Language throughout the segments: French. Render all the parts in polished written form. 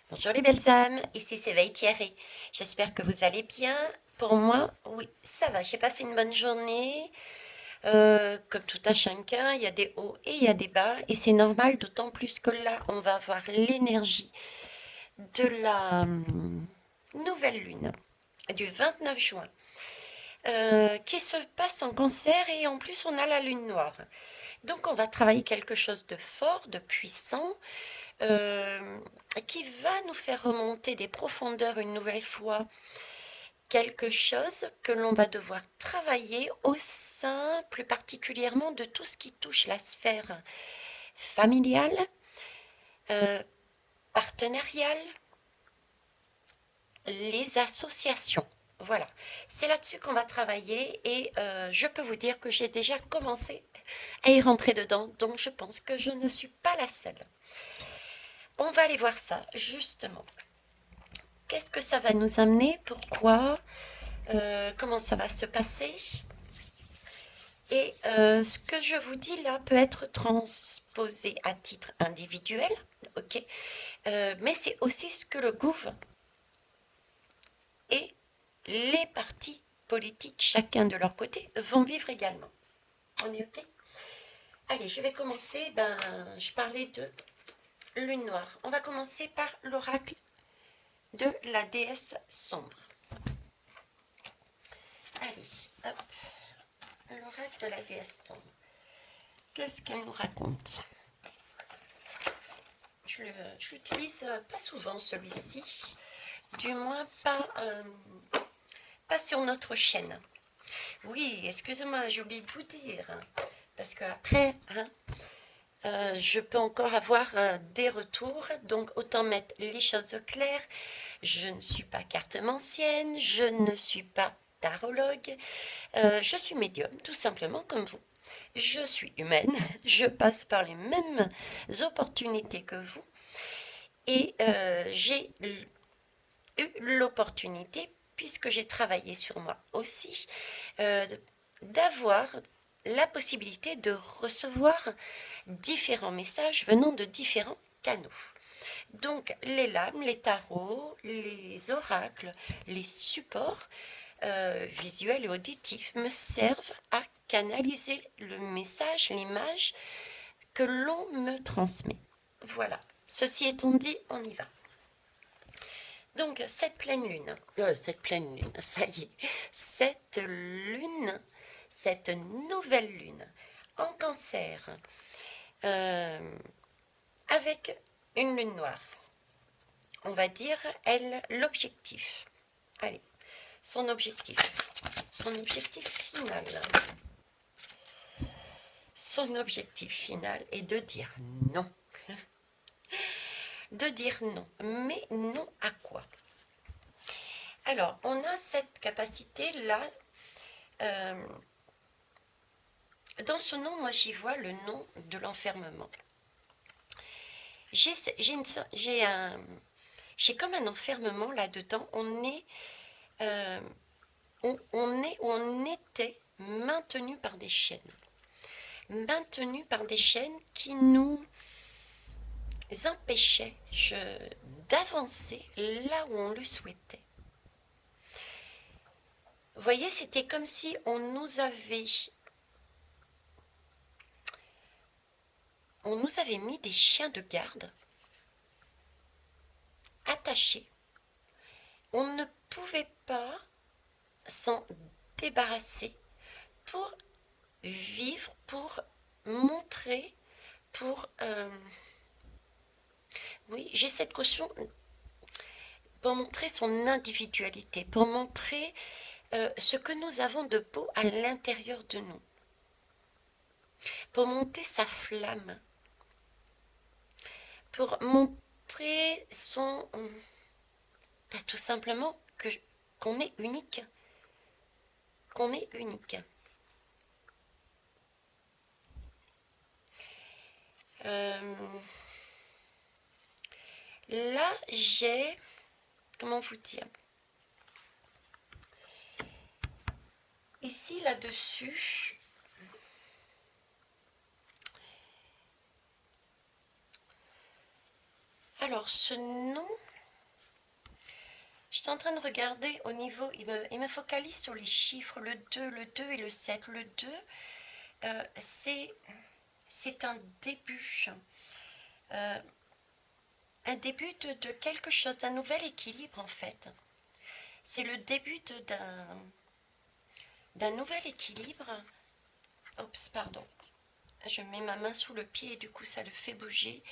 Bonjour les belles âmes, ici c'est Veille Thierry. J'espère que vous allez bien. Pour moi, oui, ça va. J'ai passé une bonne journée. Comme tout un chacun, il y a des hauts et il y a des bas. Et c'est normal, d'autant plus que là, on va avoir l'énergie de la nouvelle lune du 29 juin qui se passe en cancer et en plus on a la lune noire. Donc on va travailler quelque chose de fort, de puissant, euh, qui va nous faire remonter des profondeurs une nouvelle fois, quelque chose que l'on va devoir travailler au sein plus particulièrement de tout ce qui touche la sphère familiale, euh, partenariale, les associations. Voilà, c'est là-dessus qu'on va travailler et je peux vous dire que j'ai déjà commencé à y rentrer dedans, donc je pense que je ne suis pas la seule. On va aller voir ça, justement. Qu'est-ce que ça va nous amener? Pourquoi? Comment ça va se passer? Et ce que je vous dis là peut être transposé à titre individuel, ok? Mais c'est aussi ce que le gouvernement et les partis politiques, chacun de leur côté, vont vivre également. On est ok? Allez, je vais commencer. Je parlais de lune noire. On va commencer par l'oracle de la déesse sombre. Allez, hop. L'oracle de la déesse sombre. Qu'est-ce qu'elle nous raconte? Je l'utilise pas souvent celui-ci, du moins pas sur notre chaîne. Oui, excusez-moi, j'ai oublié de vous dire, parce qu'après, je peux encore avoir des retours, donc autant mettre les choses au clair. Je ne suis pas cartomancienne, je ne suis pas tarologue, je suis médium, tout simplement comme vous. Je suis humaine, je passe par les mêmes opportunités que vous et j'ai eu l'opportunité, puisque j'ai travaillé sur moi aussi, euh, d'avoir la possibilité de recevoir différents messages venant de différents canaux. Donc les lames, les tarots, les oracles, les supports visuels et auditifs me servent à canaliser le message, l'image que l'on me transmet. Voilà. Ceci étant dit, on y va. Donc cette pleine lune, ça y est, cette nouvelle lune en cancer, euh, avec une lune noire, on va dire, l'objectif. Allez, son objectif final. Son objectif final est de dire non. De dire non. Mais non à quoi? Alors, on a cette capacité-là. Dans ce nom, moi, j'y vois le nom de l'enfermement. J'ai comme un enfermement là-dedans. Euh, on était maintenu par des chaînes. Maintenu par des chaînes qui nous empêchaient d'avancer là où on le souhaitait. Vous voyez, c'était comme si on nous avait mis des chiens de garde attachés. On ne pouvait pas s'en débarrasser pour vivre, pour montrer, oui, j'ai cette caution pour montrer son individualité, pour montrer ce que nous avons de beau à l'intérieur de nous, pour monter sa flamme, pour montrer tout simplement qu'on est unique, qu'on est unique. Là, comment vous dire? Ici, là-dessus, alors ce nom, J'étais en train de regarder au niveau, il me focalise sur les chiffres, le 2 et le 7. Le 2, c'est euh, un début de quelque chose, d'un nouvel équilibre en fait. C'est le début d'un nouvel équilibre. Oups, pardon. Je mets ma main sous le pied et du coup ça le fait bouger.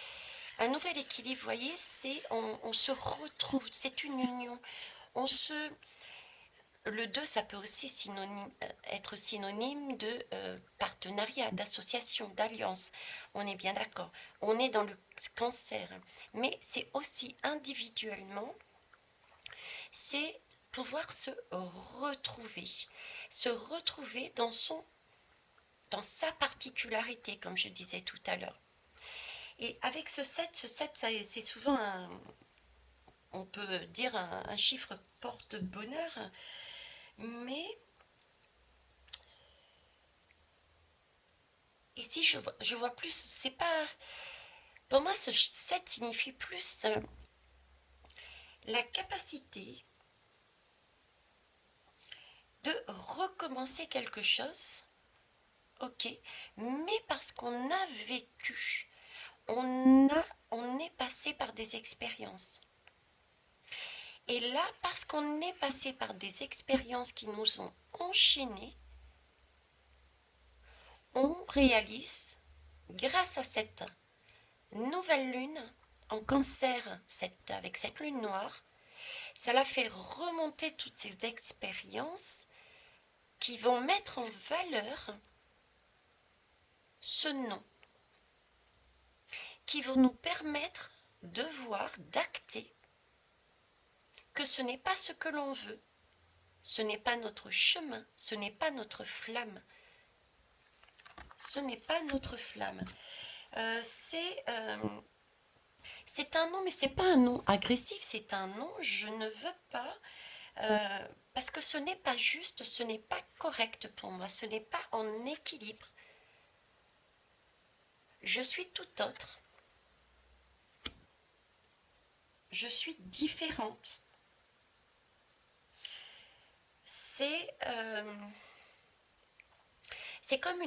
Un nouvel équilibre, vous voyez, c'est on se retrouve, c'est une union. Le 2, ça peut aussi être synonyme de partenariat, d'association, d'alliance. On est bien d'accord. On est dans le cancer. Mais c'est aussi individuellement, c'est pouvoir retrouver. Se retrouver dans sa particularité, comme je disais tout à l'heure. Et avec ce 7, c'est souvent on peut dire un chiffre porte-bonheur, mais ici je vois plus, c'est pas, pour moi ce 7 signifie plus la capacité de recommencer quelque chose, ok, mais parce qu'on a vécu, on est passé par des expériences. Et là, parce qu'on est passé par des expériences qui nous ont enchaînés, on réalise, grâce à cette nouvelle lune en cancer, avec cette lune noire, ça l'a fait remonter toutes ces expériences qui vont mettre en valeur ce nom, qui vont nous permettre de voir, d'acter que ce n'est pas ce que l'on veut, ce n'est pas notre chemin, ce n'est pas notre flamme. Ce n'est pas notre flamme. C'est un nom, mais c'est pas un nom agressif, c'est un nom, je ne veux pas, parce que ce n'est pas juste, ce n'est pas correct pour moi, ce n'est pas en équilibre. Je suis tout autre. Je suis différente. C'est comme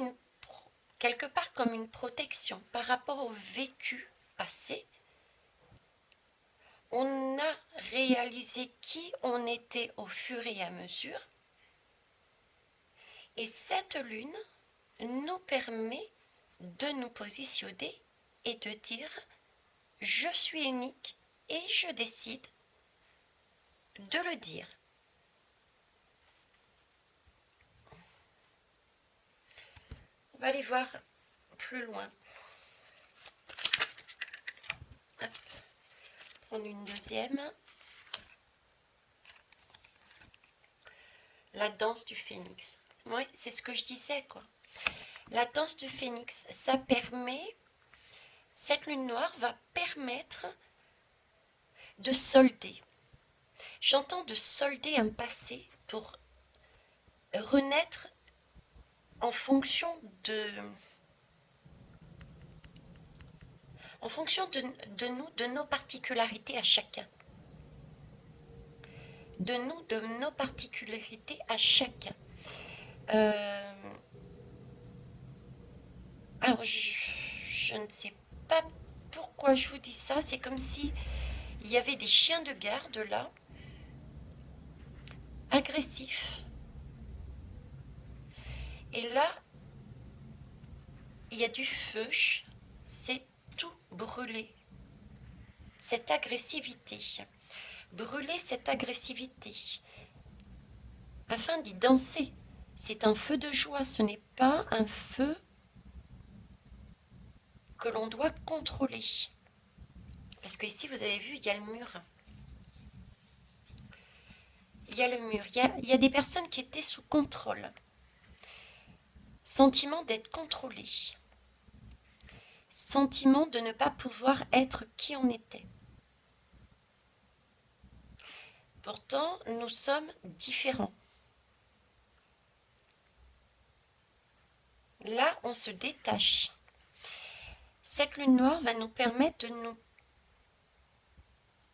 quelque part comme une protection par rapport au vécu passé. On a réalisé qui on était au fur et à mesure. Et cette lune nous permet de nous positionner et de dire je suis unique et je décide de le dire. On va aller voir plus loin. Hop. Prendre une deuxième. La danse du phénix. Oui, c'est ce que je disais, quoi. La danse du phénix, ça permet, cette lune noire va permettre de solder. J'entends de solder un passé pour renaître en fonction de nous, de nos particularités à chacun. De nos particularités à chacun. Alors, je ne sais pas pourquoi je vous dis ça. C'est comme si il y avait des chiens de garde là, agressifs. Et là, il y a du feu. C'est tout brûlé. Cette agressivité. Brûler cette agressivité. Afin d'y danser. C'est un feu de joie. Ce n'est pas un feu que l'on doit contrôler. Parce que ici, vous avez vu, il y a le mur. Il y a le mur. Il y a des personnes qui étaient sous contrôle. Sentiment d'être contrôlé. Sentiment de ne pas pouvoir être qui on était. Pourtant, nous sommes différents. Là, on se détache. Cette lune noire va nous permettre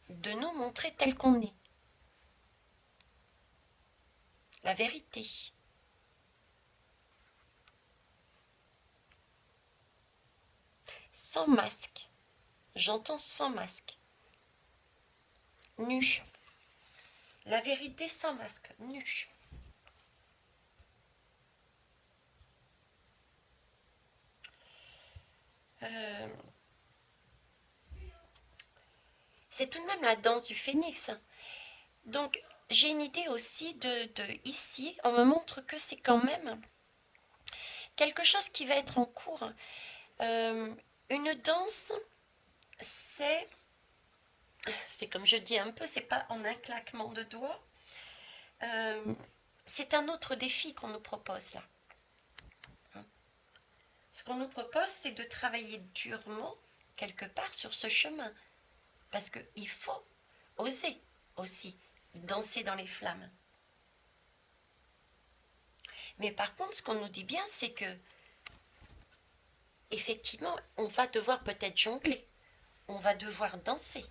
de nous montrer tel qu'on est. la vérité. Sans masque. J'entends sans masque. Nu. La vérité sans masque. Nu. C'est tout de même la danse du phénix. Donc, j'ai une idée aussi de ici. On me montre que c'est quand même quelque chose qui va être en cours. Une danse, c'est comme je dis un peu, c'est pas en un claquement de doigts. C'est un autre défi qu'on nous propose là. Ce qu'on nous propose, c'est de travailler durement, quelque part, sur ce chemin. Parce qu'il faut oser aussi danser dans les flammes. Mais par contre, ce qu'on nous dit bien, c'est que, effectivement, on va devoir peut-être jongler. On va devoir danser.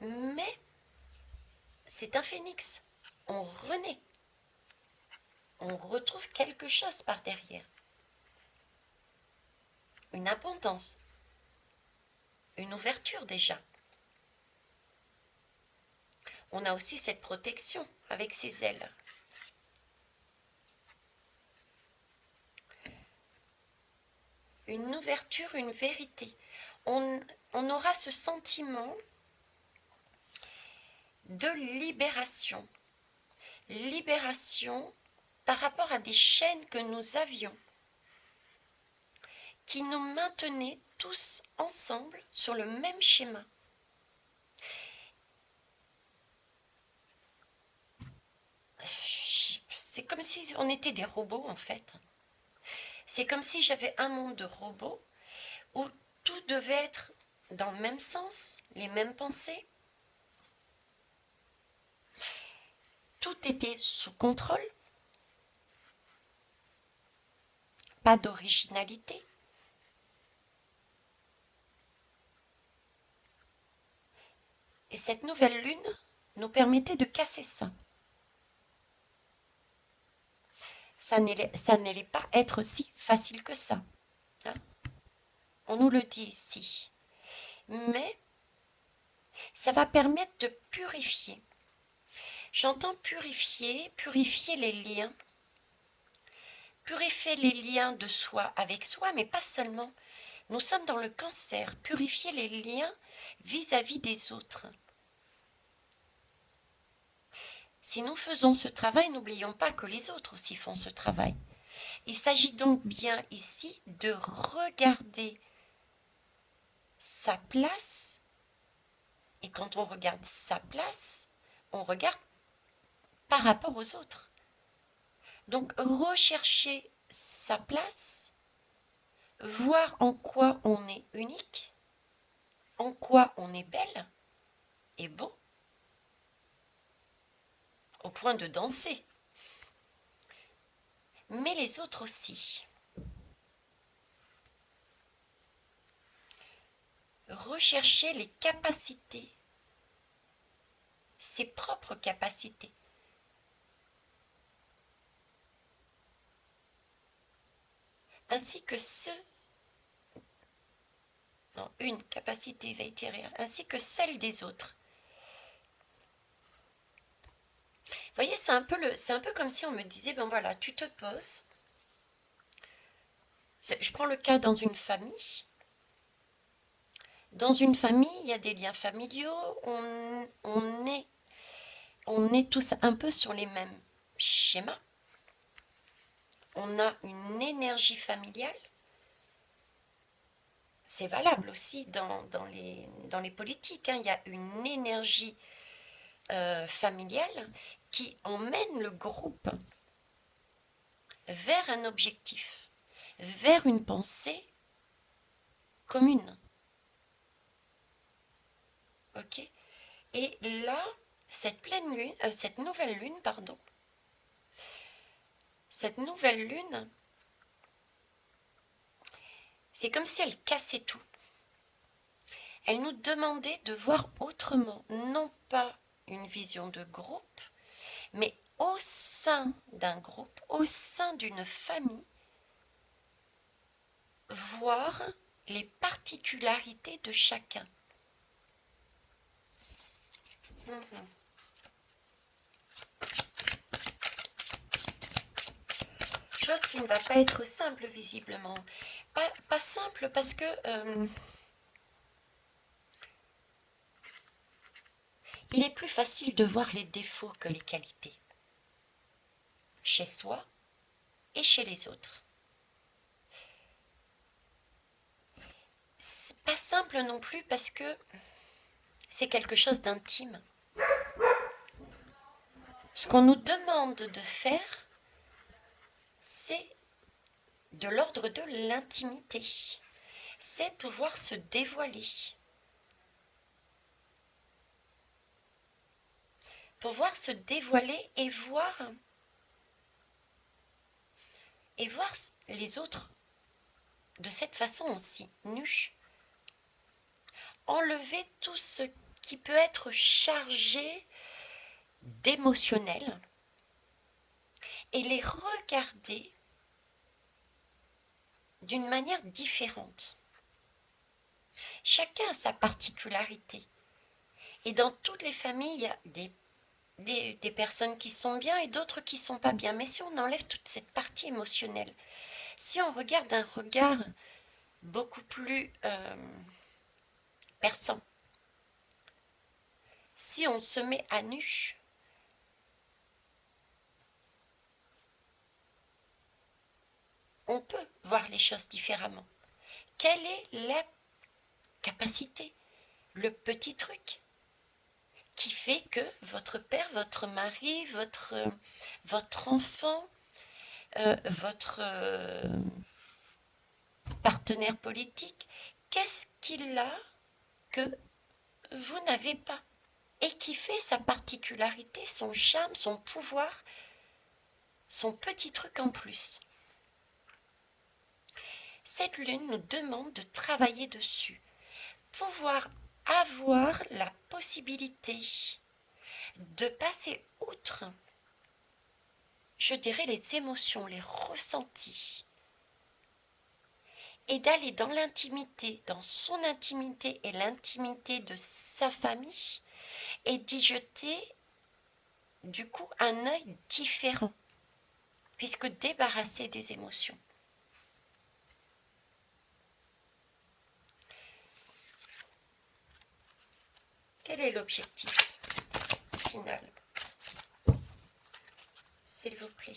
Mais c'est un phénix. On renaît. On retrouve quelque chose par derrière. Une abondance. Une ouverture déjà. On a aussi cette protection avec ses ailes. Une ouverture, une vérité. On aura ce sentiment de libération. Libération par rapport à des chaînes que nous avions, qui nous maintenaient tous ensemble sur le même schéma. C'est comme si on était des robots en fait. C'est comme si j'avais un monde de robots où tout devait être dans le même sens, les mêmes pensées. Tout était sous contrôle. Pas d'originalité. Et cette nouvelle lune nous permettait de casser ça. Ça n'allait pas être si facile que ça. Hein? On nous le dit ici. Mais ça va permettre de purifier. J'entends purifier les liens. Purifier les liens de soi avec soi, mais pas seulement. Nous sommes dans le cancer. Purifier les liens vis-à-vis des autres. Si nous faisons ce travail, n'oublions pas que les autres aussi font ce travail. Il s'agit donc bien ici de regarder sa place. Et quand on regarde sa place, on regarde par rapport aux autres. Donc rechercher sa place, voir en quoi on est unique, en quoi on est belle et beau, au point de danser. Mais les autres aussi. Rechercher les capacités, ses propres capacités. Ainsi que une capacité vétérinaire, ainsi que celle des autres. Vous voyez, c'est un peu comme si on me disait, ben voilà, tu te poses. Je prends le cas dans une famille. Dans une famille, il y a des liens familiaux, on est tous un peu sur les mêmes schémas. On a une énergie familiale. C'est valable aussi dans les politiques. Hein. Il y a une énergie familiale qui emmène le groupe vers un objectif, vers une pensée commune. Ok ? Et là, cette nouvelle lune, c'est comme si elle cassait tout. Elle nous demandait de voir autrement, non pas une vision de groupe, mais au sein d'un groupe, au sein d'une famille, voir les particularités de chacun. Chose qui ne va pas être simple visiblement. Pas simple parce que il est plus facile de voir les défauts que les qualités. Chez soi et chez les autres. C'est pas simple non plus parce que c'est quelque chose d'intime. Ce qu'on nous demande de faire, c'est de l'ordre de l'intimité. C'est pouvoir se dévoiler. Pouvoir se dévoiler et voir les autres de cette façon aussi, nus. Enlever tout ce qui peut être chargé d'émotionnel et les regarder d'une manière différente. Chacun a sa particularité. Et dans toutes les familles, il y a des personnes qui sont bien et d'autres qui ne sont pas bien. Mais si on enlève toute cette partie émotionnelle, si on regarde un regard beaucoup plus perçant, si on se met à nu, on peut voir les choses différemment. Quelle est la capacité, le petit truc qui fait que votre père, votre mari, votre enfant, votre partenaire politique, qu'est-ce qu'il a que vous n'avez pas et qui fait sa particularité, son charme, son pouvoir, son petit truc en plus. Cette lune nous demande de travailler dessus, pouvoir avoir la possibilité de passer outre, je dirais, les émotions, les ressentis, et d'aller dans l'intimité, dans son intimité et l'intimité de sa famille, et d'y jeter du coup un œil différent, puisque débarrassé des émotions. Quel est l'objectif final? S'il vous plaît.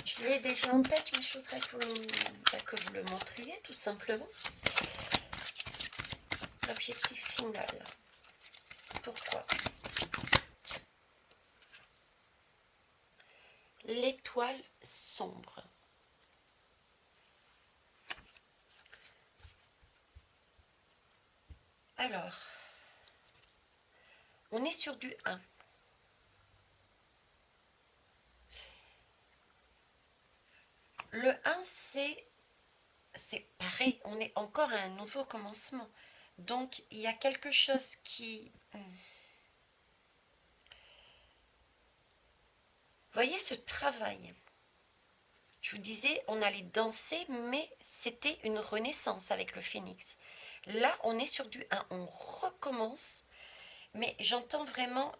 Je l'ai déjà en tête, mais je voudrais que vous le montriez tout simplement. L'objectif final. Pourquoi? L'étoile sombre. Alors, on est sur du 1. Le 1, c'est pareil, on est encore à un nouveau commencement. Donc, il y a quelque chose qui... Voyez ce travail. Je vous disais, on allait danser, mais c'était une renaissance avec le phénix. Là, on est sur du 1, on recommence, mais j'entends vraiment...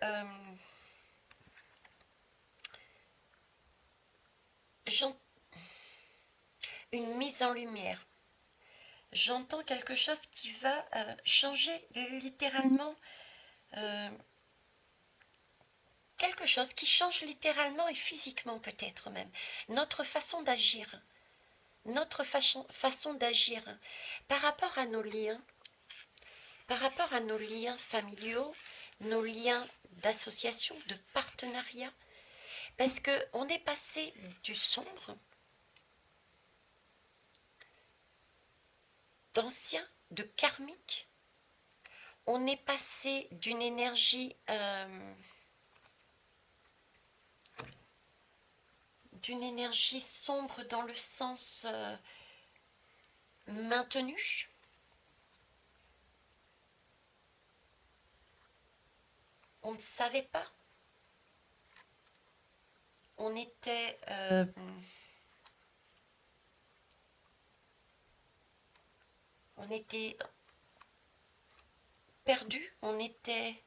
une mise en lumière. J'entends quelque chose qui va changer littéralement, quelque chose qui change littéralement et physiquement peut-être même, notre façon d'agir, façon d'agir par rapport à nos liens, familiaux, nos liens d'association, de partenariat, parce qu'on est passé du sombre, d'ancien, de karmique, on est passé d'une énergie sombre dans le sens maintenu, on ne savait pas, on était perdu, on était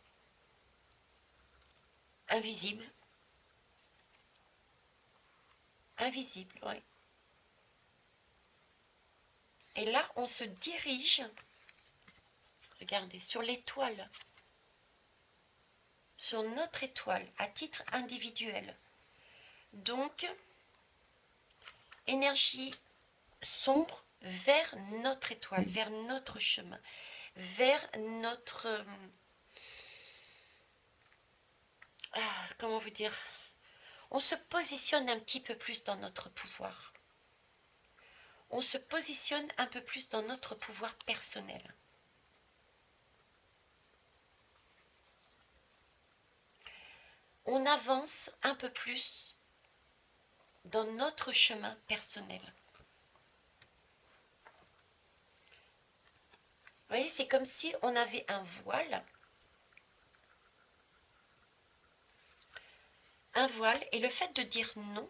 invisible. Invisible, oui. Et là, on se dirige, regardez, sur l'étoile, sur notre étoile, à titre individuel. Donc, énergie sombre vers notre étoile, vers notre chemin, vers notre... comment vous dire? On se positionne un petit peu plus dans notre pouvoir. On se positionne un peu plus dans notre pouvoir personnel. On avance un peu plus dans notre chemin personnel. Vous voyez, c'est comme si on avait un voile. Un voile, et le fait de dire non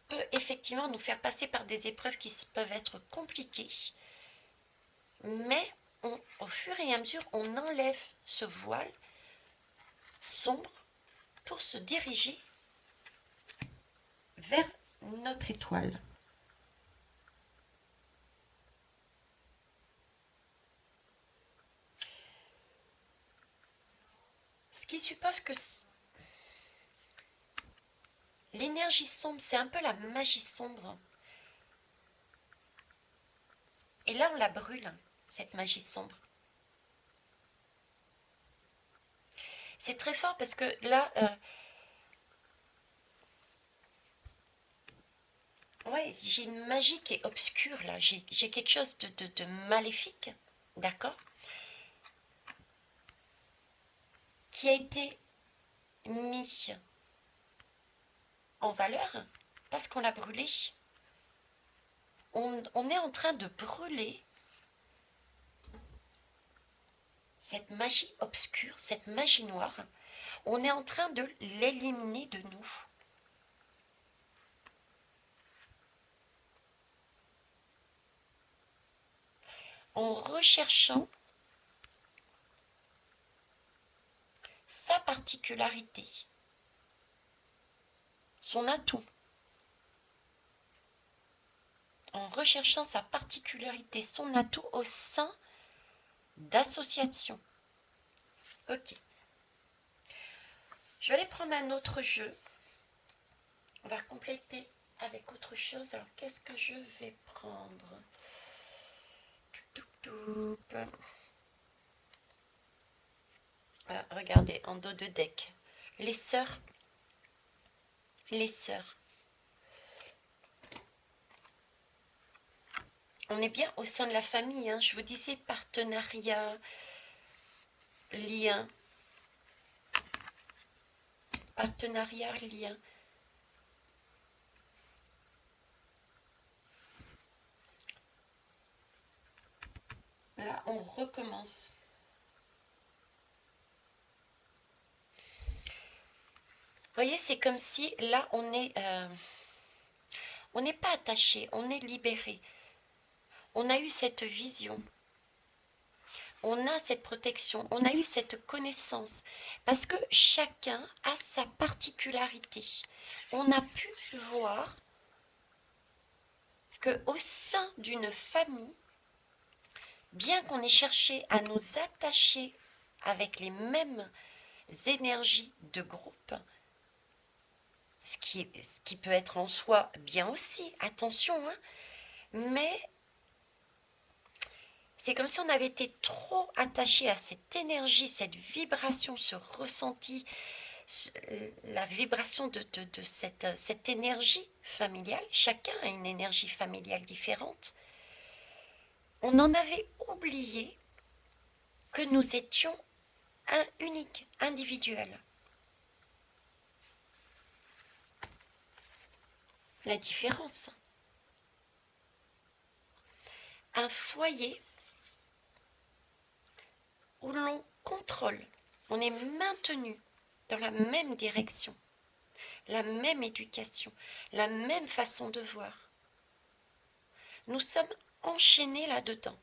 peut effectivement nous faire passer par des épreuves qui peuvent être compliquées. Mais au fur et à mesure, on enlève ce voile sombre pour se diriger vers notre étoile. Ce qui suppose que l'énergie sombre, c'est un peu la magie sombre. Et là, on la brûle, cette magie sombre. C'est très fort parce que là, ouais, j'ai une magie qui est obscure là. J'ai quelque chose de maléfique, d'accord, qui a été mis en valeur parce qu'on l'a brûlé. On est en train de brûler cette magie obscure, cette magie noire. On est en train de l'éliminer de nous. En recherchant sa particularité, son atout. En recherchant sa particularité, son atout au sein d'associations. Ok. Je vais aller prendre un autre jeu. On va compléter avec autre chose. Alors, qu'est-ce que je vais prendre? Regardez, en dos de deck. Les sœurs. Les sœurs. On est bien au sein de la famille. Hein. Je vous disais partenariat, lien. Partenariat, lien. Là, on recommence. Vous voyez, c'est comme si là, on n'est pas attaché, on est libéré. On a eu cette vision. On a cette protection, on a eu cette connaissance. Parce que chacun a sa particularité. On a pu voir qu'au sein d'une famille, bien qu'on ait cherché à nous attacher avec les mêmes énergies de groupe, ce qui peut être en soi bien aussi, attention, hein, mais c'est comme si on avait été trop attaché à cette énergie, cette vibration, ce ressenti, la vibration de cette énergie familiale. Chacun a une énergie familiale différente. On en avait oublié que nous étions uniques, individuels. La différence. Un foyer où l'on contrôle, on est maintenu dans la même direction, la même éducation, la même façon de voir. Nous sommes enchaînés là-dedans.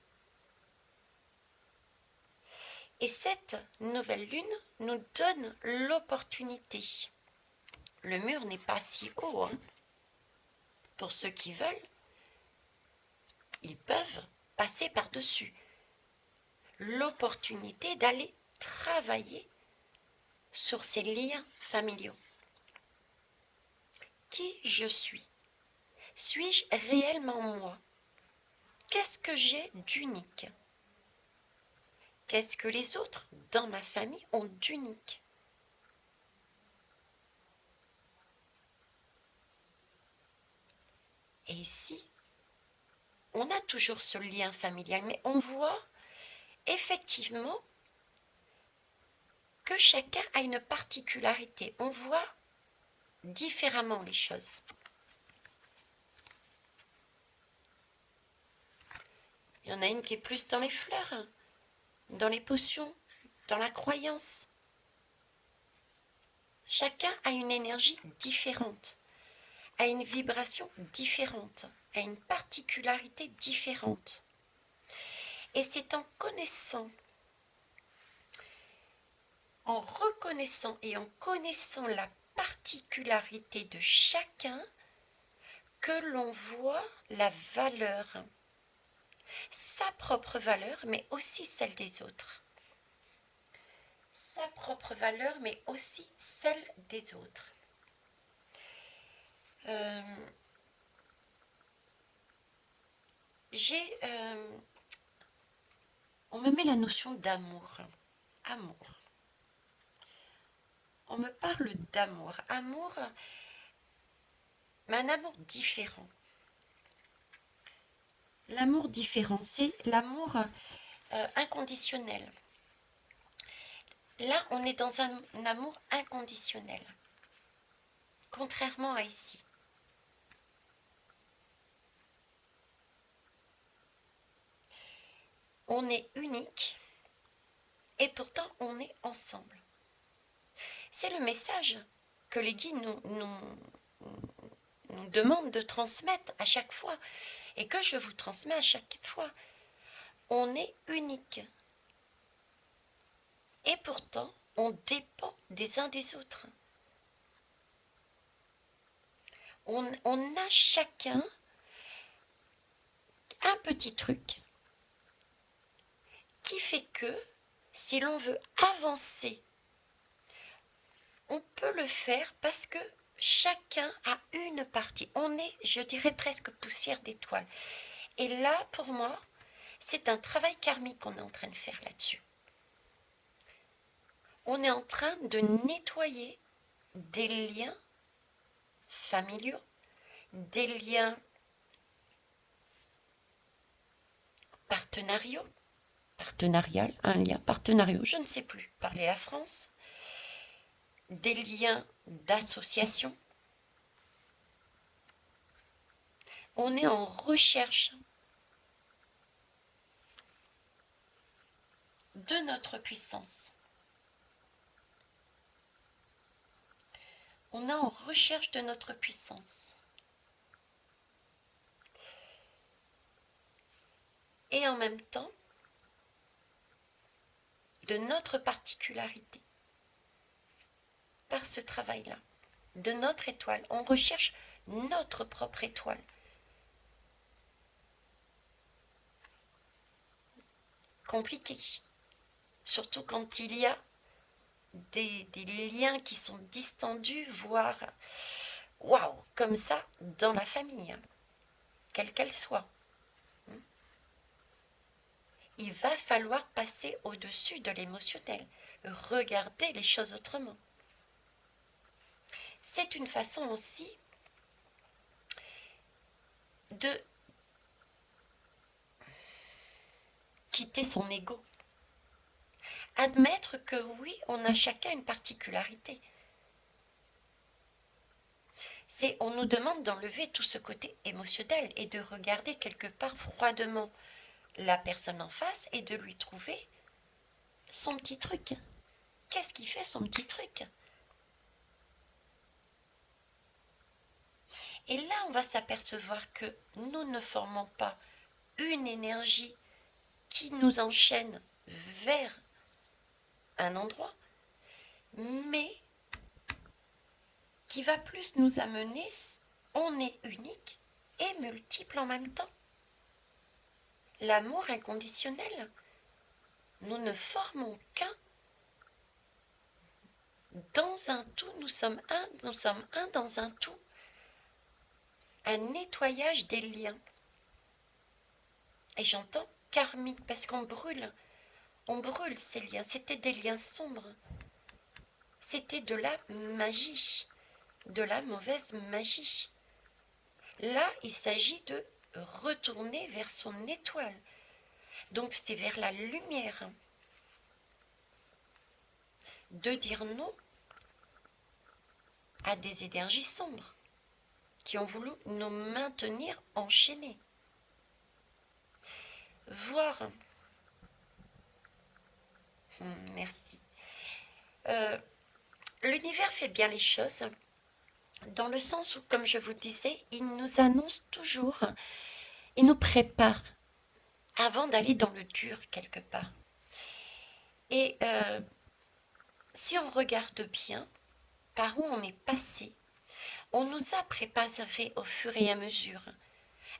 Et cette nouvelle lune nous donne l'opportunité. Le mur n'est pas si haut, hein. Pour ceux qui veulent, ils peuvent passer par-dessus. L'opportunité d'aller travailler sur ces liens familiaux. Qui je suis? Suis-je réellement moi? Qu'est-ce que j'ai d'unique? Qu'est-ce que les autres dans ma famille ont d'unique? Et ici, on a toujours ce lien familial, mais on voit effectivement que chacun a une particularité. On voit différemment les choses. Il y en a une qui est plus dans les fleurs, dans les potions, dans la croyance. Chacun a une énergie différente, a une vibration différente, a une particularité différente. Et c'est en connaissant, en reconnaissant et en connaissant la particularité de chacun que l'on voit la valeur, sa propre valeur, mais aussi celle des autres. Sa propre valeur, mais aussi celle des autres. On me met la notion d'amour. Amour. On me parle d'amour. Amour, mais un amour différent. L'amour différent, c'est l'amour inconditionnel. Là, on est dans un amour inconditionnel, contrairement à ici. On est unique et pourtant on est ensemble. C'est le message que les guides nous demandent de transmettre à chaque fois et que je vous transmets à chaque fois. On est unique. Et pourtant, on dépend des uns des autres. On a chacun un petit truc qui fait que si l'on veut avancer, on peut le faire parce que chacun a une partie. On est, je dirais, presque poussière d'étoiles. Et là, pour moi, c'est un travail karmique qu'on est en train de faire là-dessus. On est en train de nettoyer des liens familiaux, des liens partenarial, un lien partenariaux, je ne sais plus parler la France, des liens d'association. On est en recherche de notre puissance. On est en recherche de notre puissance. Et en même temps, de notre particularité. Par ce travail-là, de notre étoile, on recherche notre propre étoile. Compliqué. Surtout quand il y a des liens qui sont distendus, voire, waouh, comme ça, dans la famille, quelle qu'elle soit. Il va falloir passer au-dessus de l'émotionnel, regarder les choses autrement. C'est une façon aussi de quitter son ego. Admettre que oui, on a chacun une particularité. On nous demande d'enlever tout ce côté émotionnel et de regarder quelque part froidement la personne en face et de lui trouver son petit truc. Qu'est-ce qui fait son petit truc? Et là, on va s'apercevoir que nous ne formons pas une énergie qui nous enchaîne vers un endroit, mais qui va plus nous amener, on est unique et multiple en même temps. L'amour inconditionnel, nous ne formons qu'un. Dans un tout, nous sommes un dans un tout. Un nettoyage des liens. Et j'entends karmique parce qu'on brûle ces liens. C'était des liens sombres. C'était de la magie, de la mauvaise magie. Là, il s'agit de retourner vers son étoile. Donc c'est vers la lumière. De dire non à des énergies sombres qui ont voulu nous maintenir enchaînés. Voir, merci, l'univers fait bien les choses dans le sens où, comme je vous disais, il nous annonce toujours, il nous prépare avant d'aller dans le dur quelque part. Et si on regarde bien par où on est passé, on nous a préparé au fur et à mesure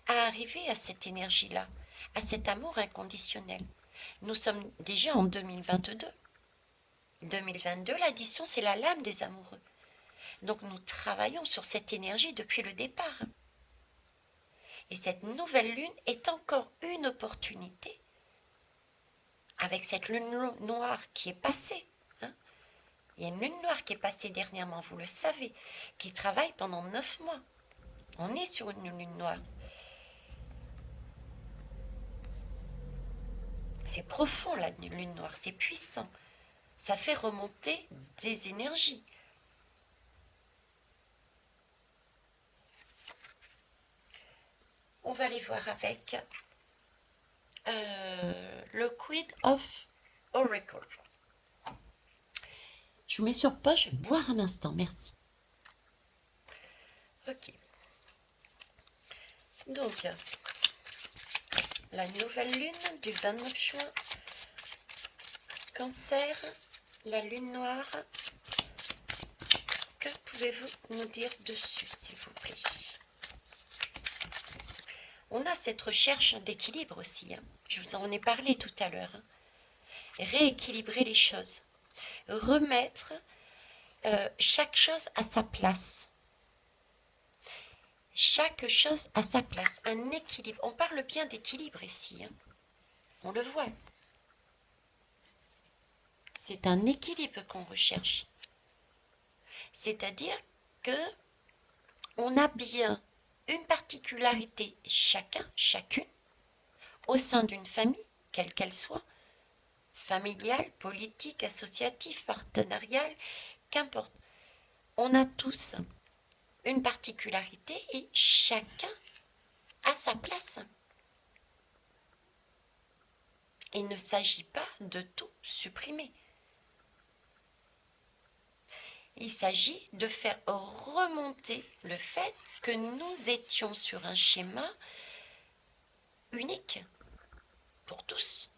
à arriver à cette énergie-là, à cet amour inconditionnel. Nous sommes déjà en 2022. 2022, l'addition, c'est la lame des amoureux. Donc nous travaillons sur cette énergie depuis le départ. Et cette nouvelle lune est encore une opportunité, avec cette lune noire qui est passée. Il y a une lune noire qui est passée dernièrement, vous le savez, qui travaille pendant 9 mois. On est sur une lune noire. C'est profond la lune noire, c'est puissant. Ça fait remonter des énergies. On va aller voir avec le Queen of Oracle. Je vous mets sur pause, je vais boire un instant, merci. Ok. Donc, la nouvelle lune du 29 juin, Cancer, la lune noire. Que pouvez-vous nous dire dessus, s'il vous plaît? On a cette recherche d'équilibre aussi. Je vous en ai parlé tout à l'heure. Rééquilibrer les choses. Remettre chaque chose à sa place. Chaque chose à sa place. Un équilibre. On parle bien d'équilibre ici. On le voit. C'est un équilibre qu'on recherche. C'est-à-dire que on a bien une particularité chacun, chacune, au sein d'une famille, quelle qu'elle soit, familiale, politique, associative, partenariale, qu'importe. On a tous une particularité et chacun a sa place. Il ne s'agit pas de tout supprimer. Il s'agit de faire remonter le fait que nous étions sur un schéma unique pour tous.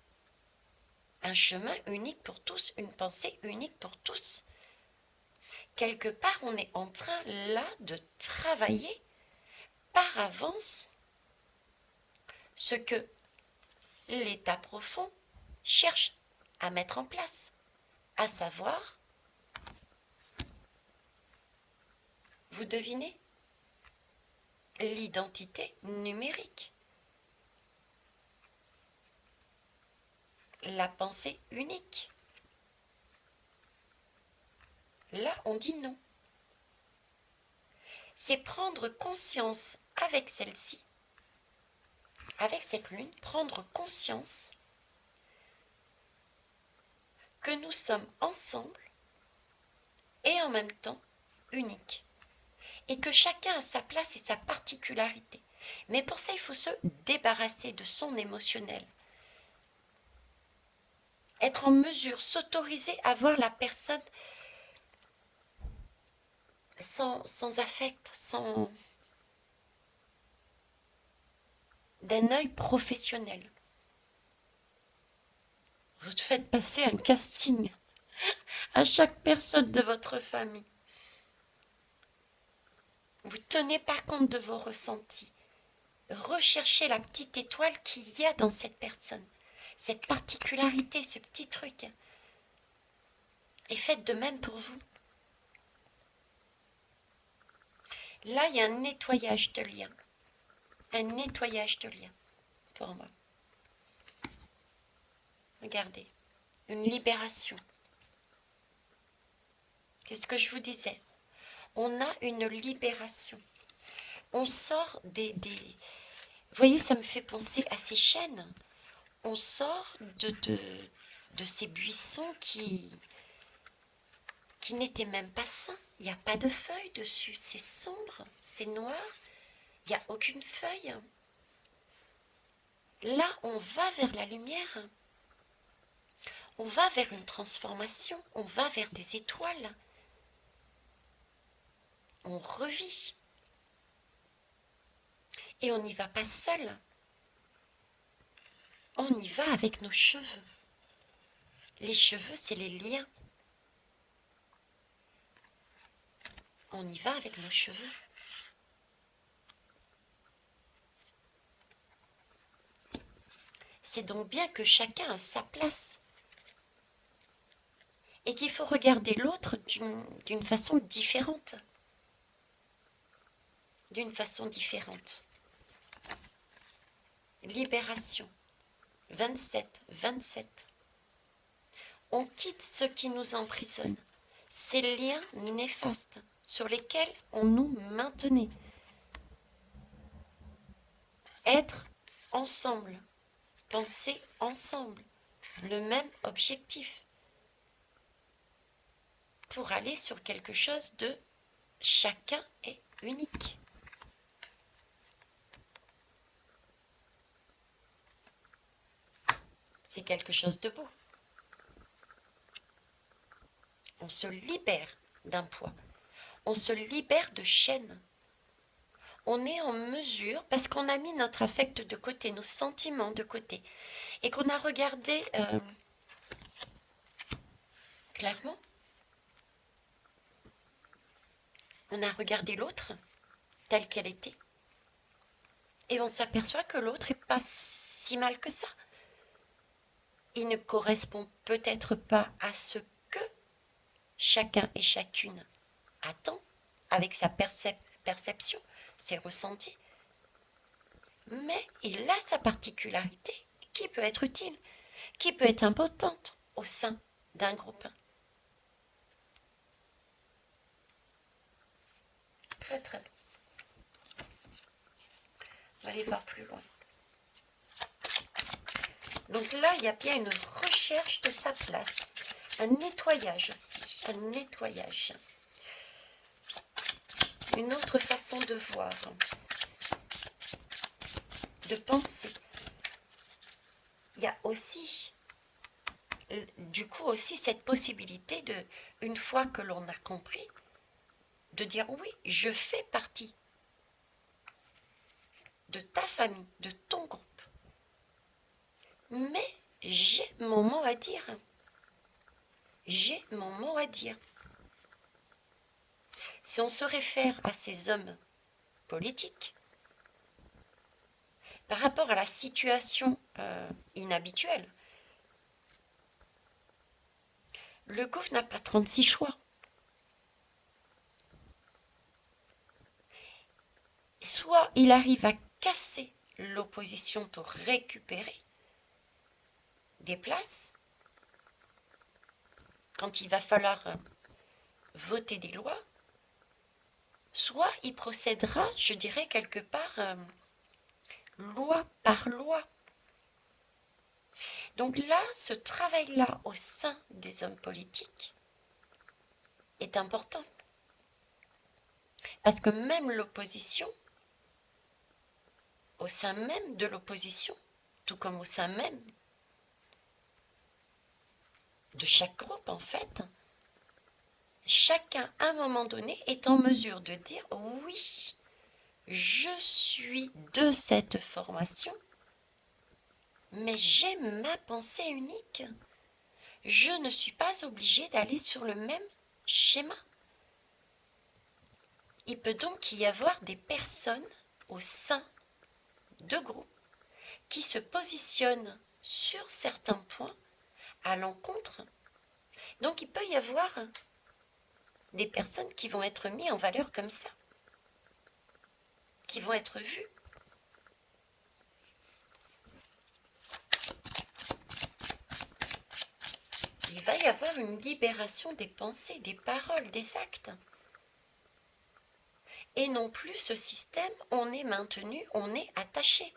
Un chemin unique pour tous, une pensée unique pour tous. Quelque part, on est en train là de travailler par avance ce que l'état profond cherche à mettre en place, à savoir, vous devinez, l'identité numérique, la pensée unique. Là, on dit non. C'est prendre conscience avec celle-ci, avec cette lune, prendre conscience que nous sommes ensemble et en même temps uniques. Et que chacun a sa place et sa particularité. Mais pour ça, il faut se débarrasser de son émotionnel. Être en mesure, s'autoriser à voir la personne sans affect, sans d'un œil professionnel. Vous faites passer un casting à chaque personne de votre famille. Vous ne tenez pas compte de vos ressentis. Recherchez la petite étoile qu'il y a dans cette personne, cette particularité, ce petit truc. Et faites de même pour vous. Là, il y a un nettoyage de liens. Un nettoyage de liens pour moi. Regardez, une libération. Qu'est-ce que je vous disais? On a une libération. On sort Vous voyez, ça me fait penser à ces chênes. On sort de ces buissons qui n'étaient même pas sains. Il n'y a pas de feuilles dessus. C'est sombre, c'est noir. Il n'y a aucune feuille. Là, on va vers la lumière. On va vers une transformation. On va vers des étoiles. On revit. Et on n'y va pas seul. On y va avec nos cheveux. Les cheveux, c'est les liens. On y va avec nos cheveux. C'est donc bien que chacun a sa place. Et qu'il faut regarder l'autre d'une façon différente. D'une façon différente. Libération. 27, 27. On quitte ce qui nous emprisonne. Ces liens néfastes sur lesquels on nous maintenait. Être ensemble. Penser ensemble. Le même objectif. Pour aller sur quelque chose de chacun est unique. C'est quelque chose de beau. On se libère d'un poids. On se libère de chaînes. On est en mesure, parce qu'on a mis notre affect de côté, nos sentiments de côté, et qu'on a regardé clairement, on a regardé l'autre telle qu'elle était, et on s'aperçoit que l'autre n'est pas si mal que ça. Il ne correspond peut-être pas à ce que chacun et chacune attend avec sa perception, ses ressentis. Mais il a sa particularité qui peut être utile, qui peut être importante au sein d'un groupe. Très très bon. On va aller voir plus loin. Donc là, il y a bien une recherche de sa place. Un nettoyage aussi. Un nettoyage. Une autre façon de voir. De penser. Il y a aussi, du coup aussi, cette possibilité de, une fois que l'on a compris, de dire oui, je fais partie de ta famille, de ton groupe. Mais j'ai mon mot à dire. J'ai mon mot à dire. Si on se réfère à ces hommes politiques, par rapport à la situation inhabituelle, le gouffre n'a pas 36 choix. Soit il arrive à casser l'opposition pour récupérer des places, quand il va falloir voter des lois, soit il procédera, je dirais quelque part, loi par loi. Donc là, ce travail-là au sein des hommes politiques est important. Parce que même l'opposition, au sein même de l'opposition, tout comme au sein même de chaque groupe en fait, chacun à un moment donné est en mesure de dire oui, je suis de cette formation, mais j'ai ma pensée unique. Je ne suis pas obligée d'aller sur le même schéma. Il peut donc y avoir des personnes au sein de groupes qui se positionnent sur certains points à l'encontre. Donc il peut y avoir des personnes qui vont être mises en valeur comme ça, qui vont être vues. Il va y avoir une libération des pensées, des paroles, des actes. Et non plus ce système, on est maintenu, on est attaché.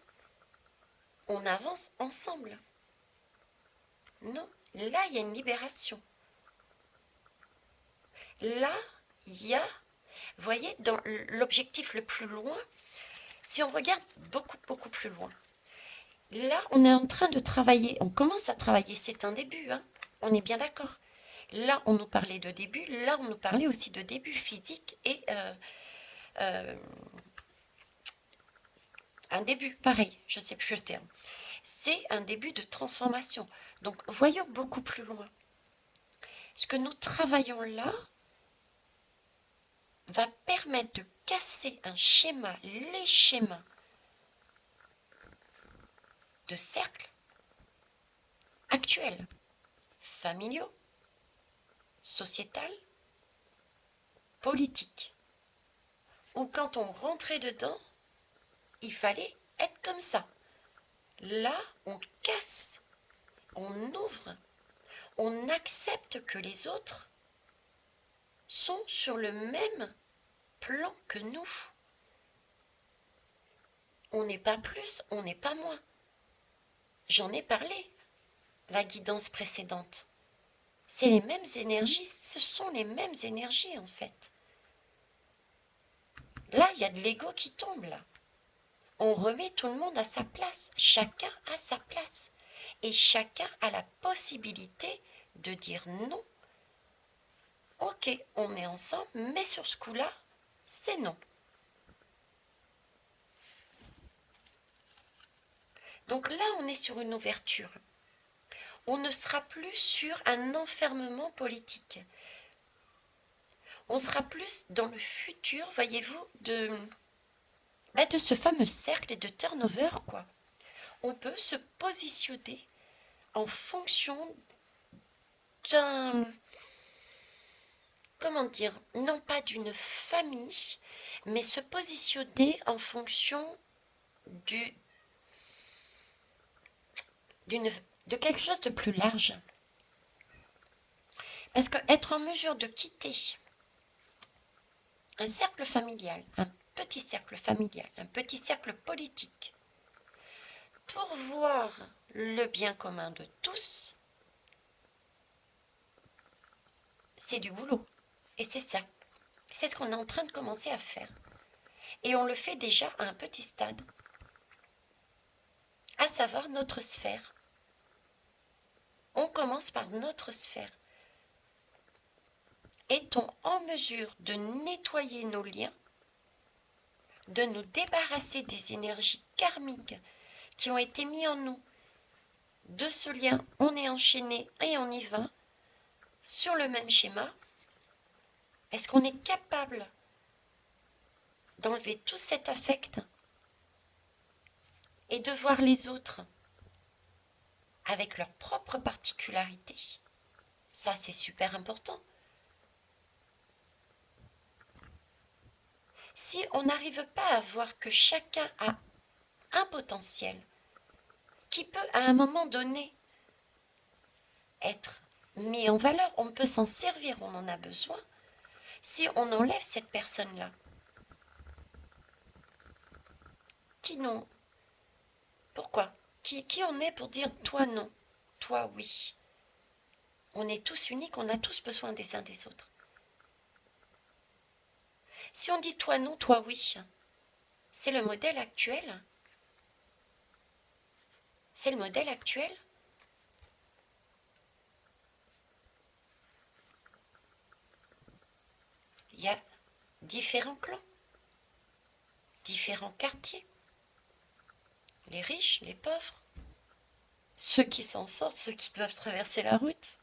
On avance ensemble. Non, là, il y a une libération. Là, il y a, vous voyez, dans l'objectif le plus loin, si on regarde beaucoup, beaucoup plus loin, là, on est en train de travailler, on commence à travailler, c'est un début, hein, on est bien d'accord. Là, on nous parlait de début, là, on nous parlait aussi de début physique et un début, pareil, je ne sais plus le terme. C'est un début de transformation. Donc, voyons beaucoup plus loin. Ce que nous travaillons là va permettre de casser un schéma, les schémas de cercles actuels, familiaux, sociétal, politiques, où quand on rentrait dedans, il fallait être comme ça. Là, on casse, on ouvre, on accepte que les autres sont sur le même plan que nous. On n'est pas plus, on n'est pas moins. J'en ai parlé, la guidance précédente. C'est les mêmes énergies, ce sont les mêmes énergies en fait. Là, il y a de l'ego qui tombe là. On remet tout le monde à sa place, chacun à sa place. Et chacun a la possibilité de dire non. Ok, on est ensemble, mais sur ce coup-là, c'est non. Donc là, on est sur une ouverture. On ne sera plus sur un enfermement politique. On sera plus dans le futur, voyez-vous, de ce fameux cercle et de turnover, quoi. On peut se positionner en fonction d'un, comment dire, non pas d'une famille, mais se positionner en fonction de quelque chose de plus large. Parce qu'être en mesure de quitter un cercle familial, un petit cercle familial, un petit cercle politique, pour voir le bien commun de tous, c'est du boulot. Et c'est ça. C'est ce qu'on est en train de commencer à faire. Et on le fait déjà à un petit stade, à savoir notre sphère. On commence par notre sphère. Est-on en mesure de nettoyer nos liens, de nous débarrasser des énergies karmiques qui ont été mises en nous? De ce lien, on est enchaîné et on y va sur le même schéma. Est-ce qu'on est capable d'enlever tout cet affect et de voir les autres avec leurs propres particularités? Ça, c'est super important. Si on n'arrive pas à voir que chacun a un potentiel qui peut à un moment donné être mis en valeur, on peut s'en servir, on en a besoin. Si on enlève cette personne-là, qui non? Pourquoi? Qui on est pour dire toi non, toi oui? On est tous uniques, on a tous besoin des uns des autres. Si on dit toi non, toi oui, c'est le modèle actuel. C'est le modèle actuel. Il y a différents clans. différents quartiers. Les riches, les pauvres, ceux qui s'en sortent, ceux qui doivent traverser la route,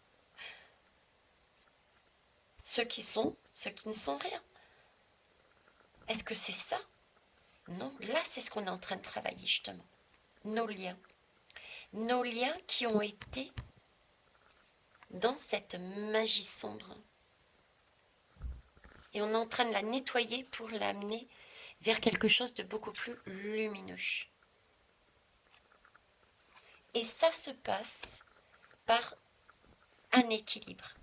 ceux qui ne sont rien. Est-ce que c'est ça? Non, là c'est ce qu'on est en train de travailler justement. Nos liens qui ont été dans cette magie sombre. Et on est en train de la nettoyer pour l'amener vers quelque chose de beaucoup plus lumineux. Et ça se passe par un équilibre.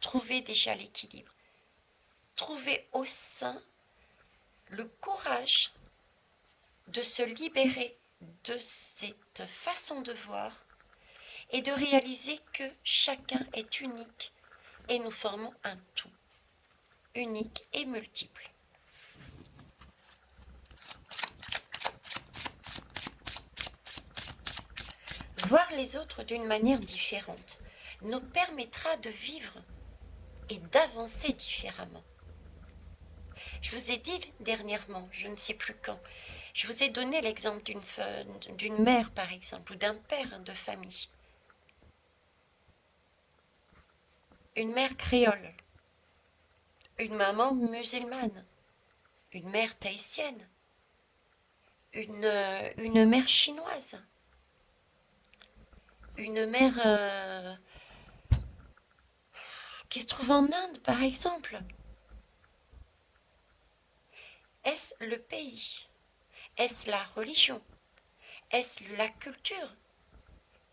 Trouver déjà l'équilibre. Trouver au sein le courage de se libérer de cette façon de voir et de réaliser que chacun est unique et nous formons un tout, unique et multiple. Voir les autres d'une manière différente nous permettra de vivre et d'avancer différemment. Je vous ai dit dernièrement, je ne sais plus quand, je vous ai donné l'exemple d'une mère par exemple, ou d'un père de famille. Une mère créole, une maman musulmane, une mère tahitienne, une mère chinoise, une mère qui se trouve en Inde par exemple. Est-ce le pays? Est-ce la religion? Est-ce la culture?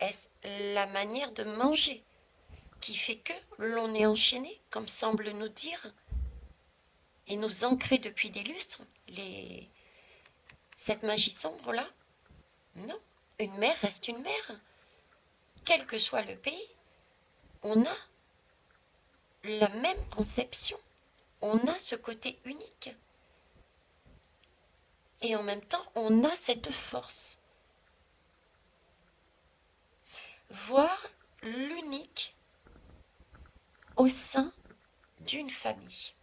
Est-ce la manière de manger qui fait que l'on est enchaîné, comme semble nous dire, et nous ancrer depuis des lustres, cette magie sombre-là? Non, une mère reste une mère. Quel que soit le pays, on a la même conception, on a ce côté unique. Et en même temps, on a cette force. Voir l'unique au sein d'une famille.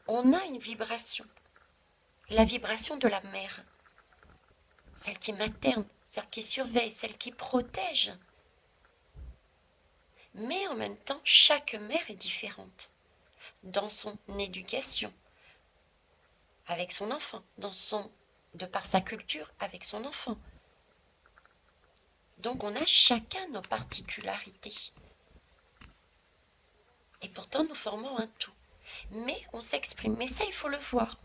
On a une vibration, la vibration de la mère, celle qui materne, celle qui surveille, celle qui protège. Mais en même temps, chaque mère est différente dans son éducation avec son enfant, de par sa culture avec son enfant. Donc on a chacun nos particularités. Et pourtant nous formons un tout. Mais on s'exprime. Mais ça, il faut le voir,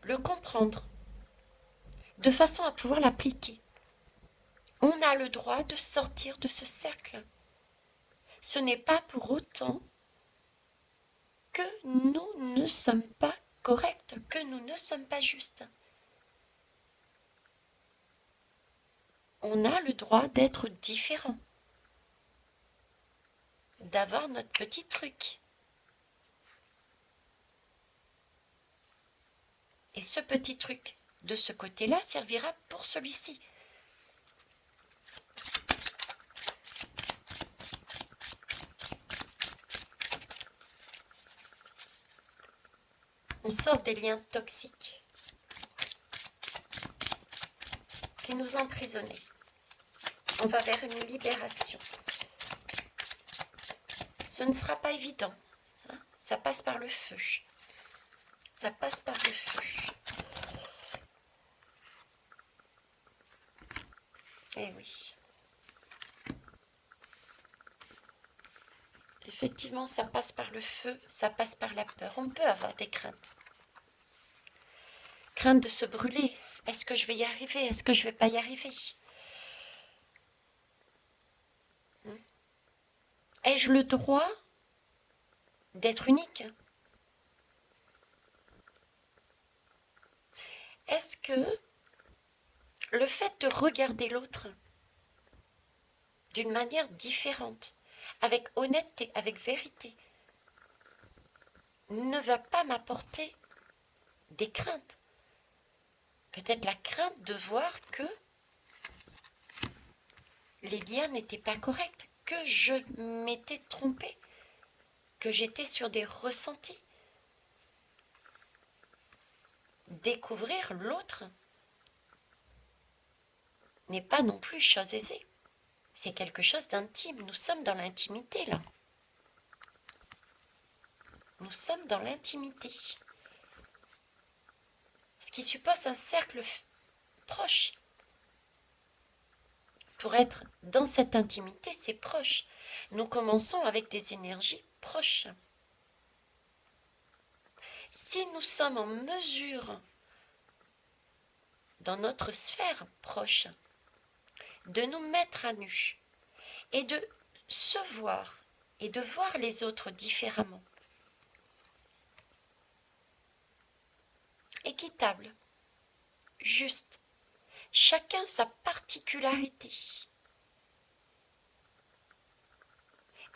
le comprendre, de façon à pouvoir l'appliquer. On a le droit de sortir de ce cercle. Ce n'est pas pour autant que nous ne sommes pas corrects, que nous ne sommes pas justes. On a le droit d'être différent, d'avoir notre petit truc. Et ce petit truc, de ce côté-là, servira pour celui-ci. On sort des liens toxiques qui nous emprisonnaient. On va vers une libération. Ce ne sera pas évident. Ça passe par le feu. Ça passe par le feu. Eh oui. Effectivement, ça passe par le feu, ça passe par la peur. On peut avoir des craintes. Crainte de se brûler. Est-ce que je vais y arriver? Est-ce que je ne vais pas y arriver? Ai-je le droit d'être unique? Est-ce que le fait de regarder l'autre d'une manière différente, avec honnêteté, avec vérité, ne va pas m'apporter des craintes? Peut-être la crainte de voir que les liens n'étaient pas corrects, que je m'étais trompée, que j'étais sur des ressentis. Découvrir l'autre n'est pas non plus chose aisée. C'est quelque chose d'intime. Nous sommes dans l'intimité, là. Nous sommes dans l'intimité. Ce qui suppose un cercle proche. Pour être dans cette intimité, c'est proche. Nous commençons avec des énergies proches. Si nous sommes en mesure, dans notre sphère proche, de nous mettre à nu et de se voir et de voir les autres différemment, équitable, juste, chacun sa particularité.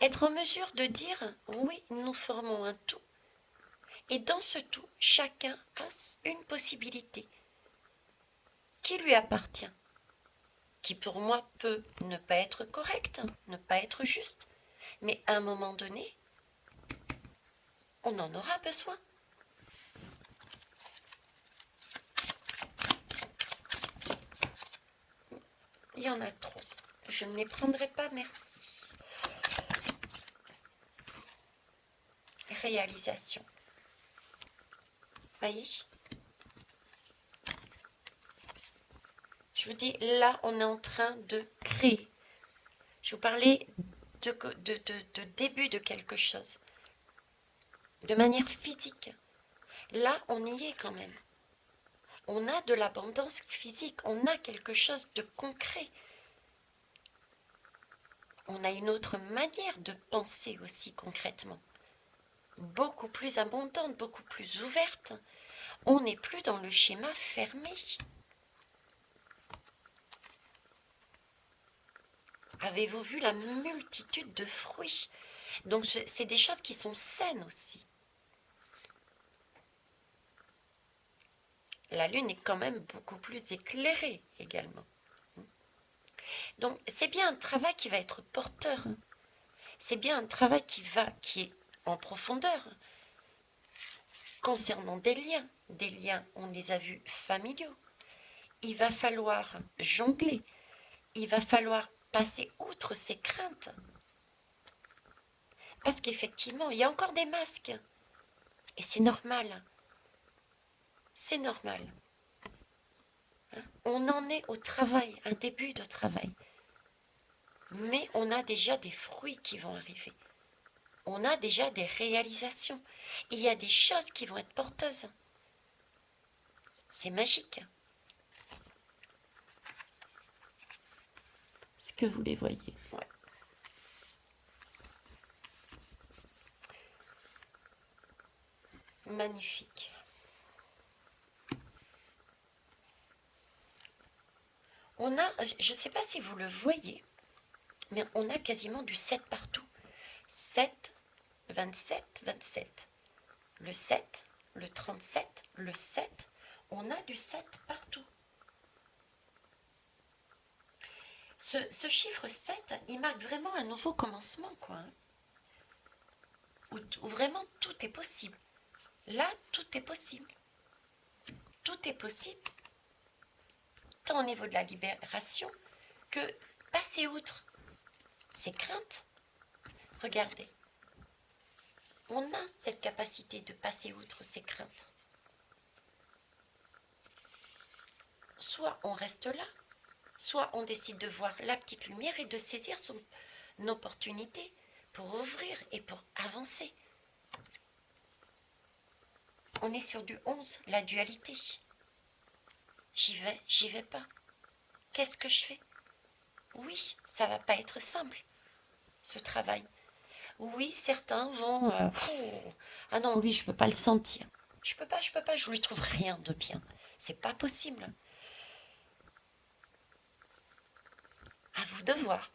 Être en mesure de dire oui, nous formons un tout. Et dans ce tout, chacun a une possibilité qui lui appartient, qui pour moi peut ne pas être correcte, ne pas être juste, mais à un moment donné, on en aura besoin. Il y en a trop. Je ne les prendrai pas, merci. Réalisation. Voyez ? Je vous dis, là, on est en train de créer. Je vous parlais de début de quelque chose. De manière physique. Là, on y est quand même. On a de l'abondance physique. On a quelque chose de concret. On a une autre manière de penser aussi concrètement. Beaucoup plus abondante, beaucoup plus ouverte. On n'est plus dans le schéma fermé. Avez-vous vu la multitude de fruits? Donc c'est des choses qui sont saines aussi. La lune est quand même beaucoup plus éclairée également. Donc c'est bien un travail qui va être porteur. C'est bien un travail qui est en profondeur. Concernant des liens, on les a vus familiaux. Il va falloir jongler. Il va falloir passer outre ces craintes. Parce qu'effectivement, il y a encore des masques. Et c'est normal. C'est normal. On en est au travail, un début de travail. Mais on a déjà des fruits qui vont arriver. On a déjà des réalisations. Il y a des choses qui vont être porteuses. C'est magique. Est-ce que vous les voyez? Ouais. Magnifique. On a, je ne sais pas si vous le voyez, mais on a quasiment du 7 partout. 7, 27, 27. Le 7, le 37, le 7. On a du 7 partout. Ce chiffre 7, il marque vraiment un nouveau commencement, quoi. Où vraiment tout est possible. Là, tout est possible. Tout est possible, tant au niveau de la libération que passer outre ces craintes. Regardez, on a cette capacité de passer outre ces craintes. Soit on reste là, soit on décide de voir la petite lumière et de saisir son opportunité pour ouvrir et pour avancer. On est sur du 11, la dualité. J'y vais pas. Qu'est-ce que je fais? Oui, ça va pas être simple, ce travail. Oui, certains vont... ah non, lui, je peux pas le sentir. Je peux pas, je lui trouve rien de bien. C'est pas possible. À vous de voir.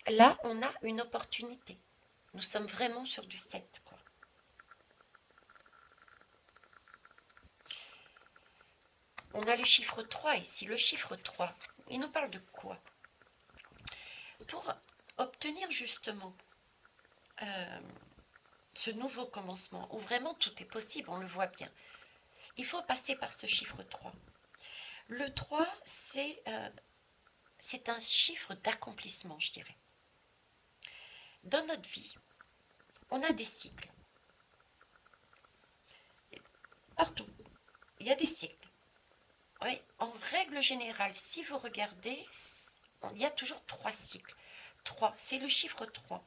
Là, on a une opportunité. Nous sommes vraiment sur du 7, quoi. On a le chiffre 3 ici. Le chiffre 3, il nous parle de quoi? Pour obtenir justement ce nouveau commencement, où vraiment tout est possible, on le voit bien. Il faut passer par ce chiffre 3. Le 3, c'est un chiffre d'accomplissement, je dirais. Dans notre vie, on a des cycles. Partout, il y a des cycles. Oui, en règle générale, si vous regardez, il y a toujours 3 cycles. 3, c'est le chiffre 3.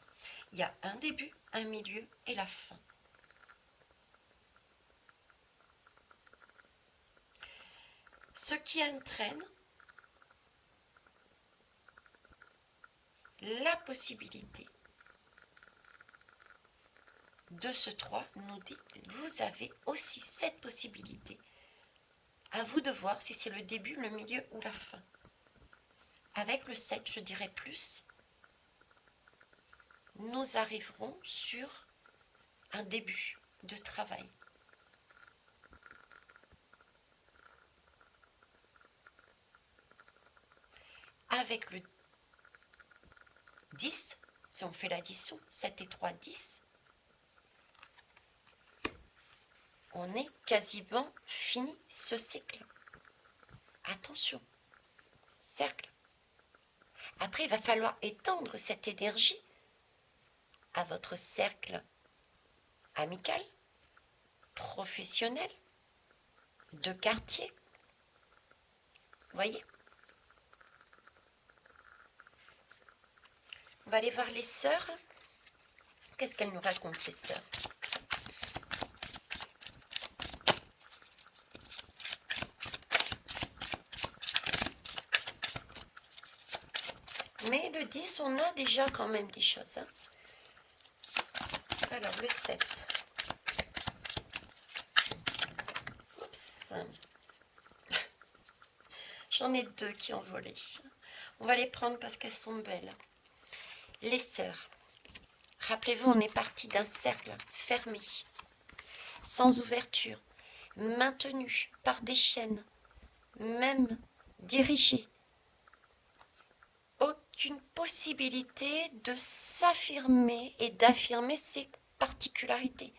Il y a un début, un milieu et la fin. Ce qui entraîne la possibilité de ce 3 nous dit, vous avez aussi cette possibilité. À vous de voir si c'est le début, le milieu ou la fin. Avec le 7, je dirais plus, nous arriverons sur un début de travail. Avec le 10, si on fait l'addition, 7 et 3, 10, on est quasiment fini ce cycle. Attention, cercle. Après, il va falloir étendre cette énergie à votre cercle amical, professionnel, de quartier. Vous voyez? On va aller voir les sœurs. Qu'est-ce qu'elles nous racontent, ces sœurs? Mais le 10, on a déjà quand même des choses. Hein. Alors, le 7. Oups. J'en ai 2 qui ont volé. On va les prendre parce qu'elles sont belles. Les sœurs. Rappelez-vous, on est parti d'un cercle fermé, sans ouverture, maintenu par des chaînes, même dirigé. Aucune possibilité de s'affirmer et d'affirmer ses particularités.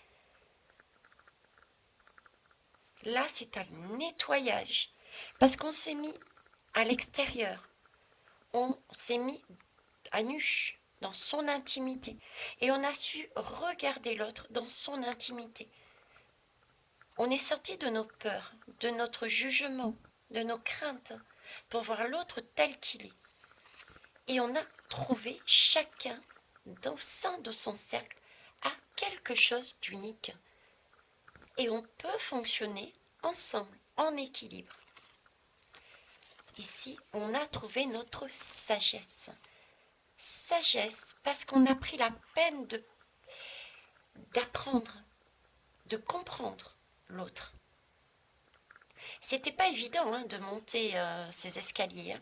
Là, c'est un nettoyage, parce qu'on s'est mis à l'extérieur, on s'est mis à nu, dans son intimité, et on a su regarder l'autre dans son intimité. On est sorti de nos peurs, de notre jugement, de nos craintes, pour voir l'autre tel qu'il est. Et on a trouvé chacun, au sein de son cercle, à quelque chose d'unique. Et on peut fonctionner ensemble, en équilibre. Ici, on a trouvé notre sagesse. Sagesse parce qu'on a pris la peine d'apprendre, de comprendre l'autre. C'était pas évident de monter ces escaliers. Hein.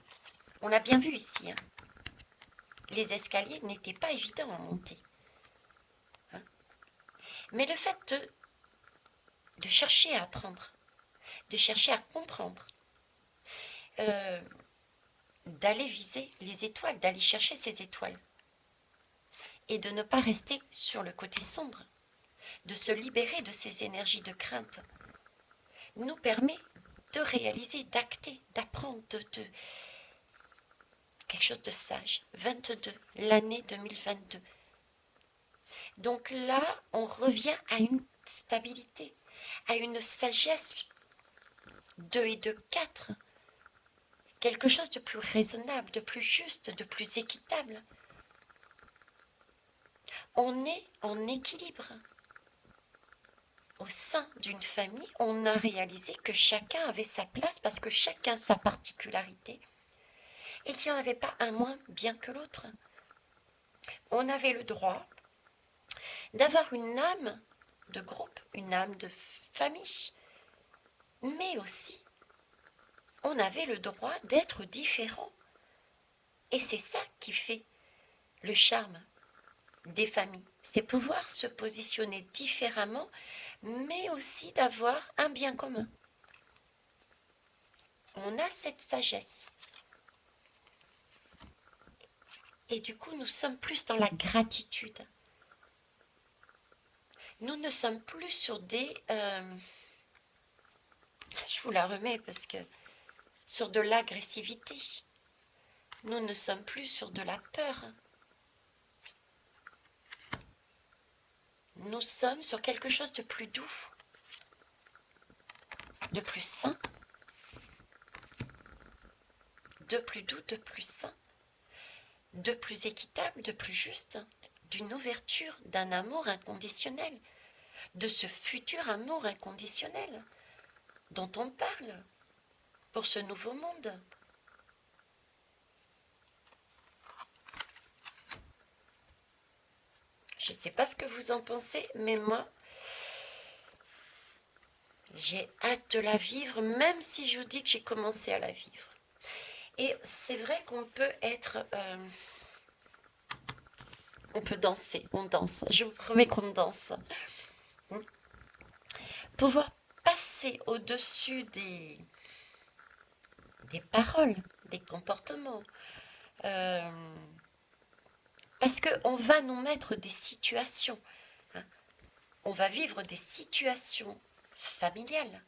On l'a bien vu ici. Hein. Les escaliers n'étaient pas évidents à monter. Hein. Mais le fait de chercher à apprendre, de chercher à comprendre, d'aller viser les étoiles, d'aller chercher ces étoiles, et de ne pas rester sur le côté sombre, de se libérer de ces énergies de crainte, nous permet de réaliser, d'acter, d'apprendre, de quelque chose de sage. 22, l'année 2022. Donc là, on revient à une stabilité, à une sagesse. 2 et 2, 4. Quelque chose de plus raisonnable, de plus juste, de plus équitable. On est en équilibre. Au sein d'une famille, on a réalisé que chacun avait sa place parce que chacun sa particularité et qu'il n'y en avait pas un moins bien que l'autre. On avait le droit d'avoir une âme de groupe, une âme de famille, mais aussi on avait le droit d'être différent. Et c'est ça qui fait le charme des familles, c'est pouvoir se positionner différemment, mais aussi d'avoir un bien commun. On a cette sagesse. Et du coup, nous sommes plus dans la gratitude. Nous ne sommes plus sur des... je vous la remets parce que... Sur de l'agressivité. Nous ne sommes plus sur de la peur. Nous sommes sur quelque chose de plus doux, de plus sain, de plus doux, de plus sain, de plus équitable, de plus juste, d'une ouverture, d'un amour inconditionnel, de ce futur amour inconditionnel dont on parle pour ce nouveau monde. Je ne sais pas ce que vous en pensez, mais moi, j'ai hâte de la vivre, même si je vous dis que j'ai commencé à la vivre. Et c'est vrai qu'on peut être... on peut danser, on danse. Je vous promets qu'on danse. Pouvoir passer au-dessus des paroles, des comportements. Parce qu'on va nous mettre des situations. Hein. On va vivre des situations familiales.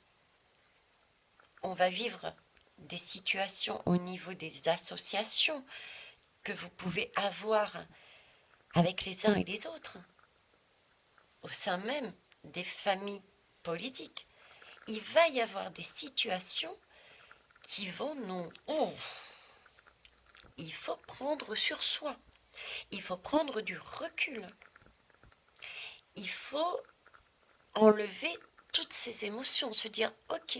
On va vivre des situations au niveau des associations que vous pouvez avoir avec les uns et les autres, au sein même des familles politiques. Il va y avoir des situations qui vont nous... Oh, il faut prendre sur soi. Il faut prendre du recul. Il faut enlever toutes ces émotions, se dire, ok,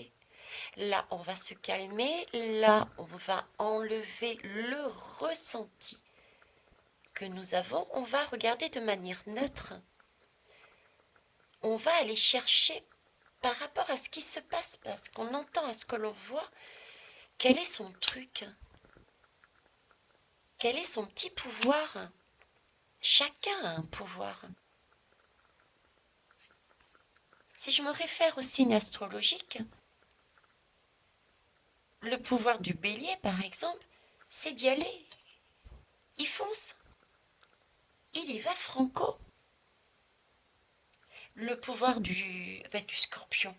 là on va se calmer, là on va enlever le ressenti que nous avons, on va regarder de manière neutre. On va aller chercher par rapport à ce qui se passe, parce qu'on entend, à ce que l'on voit, quel est son truc, quel est son petit pouvoir. Chacun a un pouvoir. Si je me réfère au signe astrologique, le pouvoir du bélier, par exemple, c'est d'y aller. Il fonce. Il y va franco. Le pouvoir du scorpion.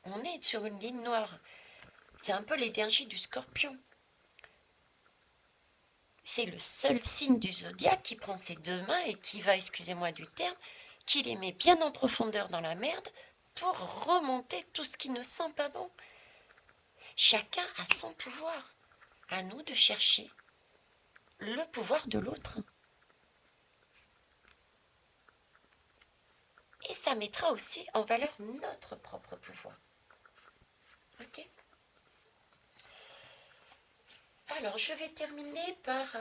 On est sur une ligne noire. C'est un peu l'énergie du scorpion. C'est le seul signe du zodiaque qui prend ses deux mains et qui va, excusez-moi du terme, qui les met bien en profondeur dans la merde pour remonter tout ce qui ne sent pas bon. Chacun a son pouvoir. À nous de chercher le pouvoir de l'autre. Et ça mettra aussi en valeur notre propre pouvoir. Ok ? Alors, je vais terminer par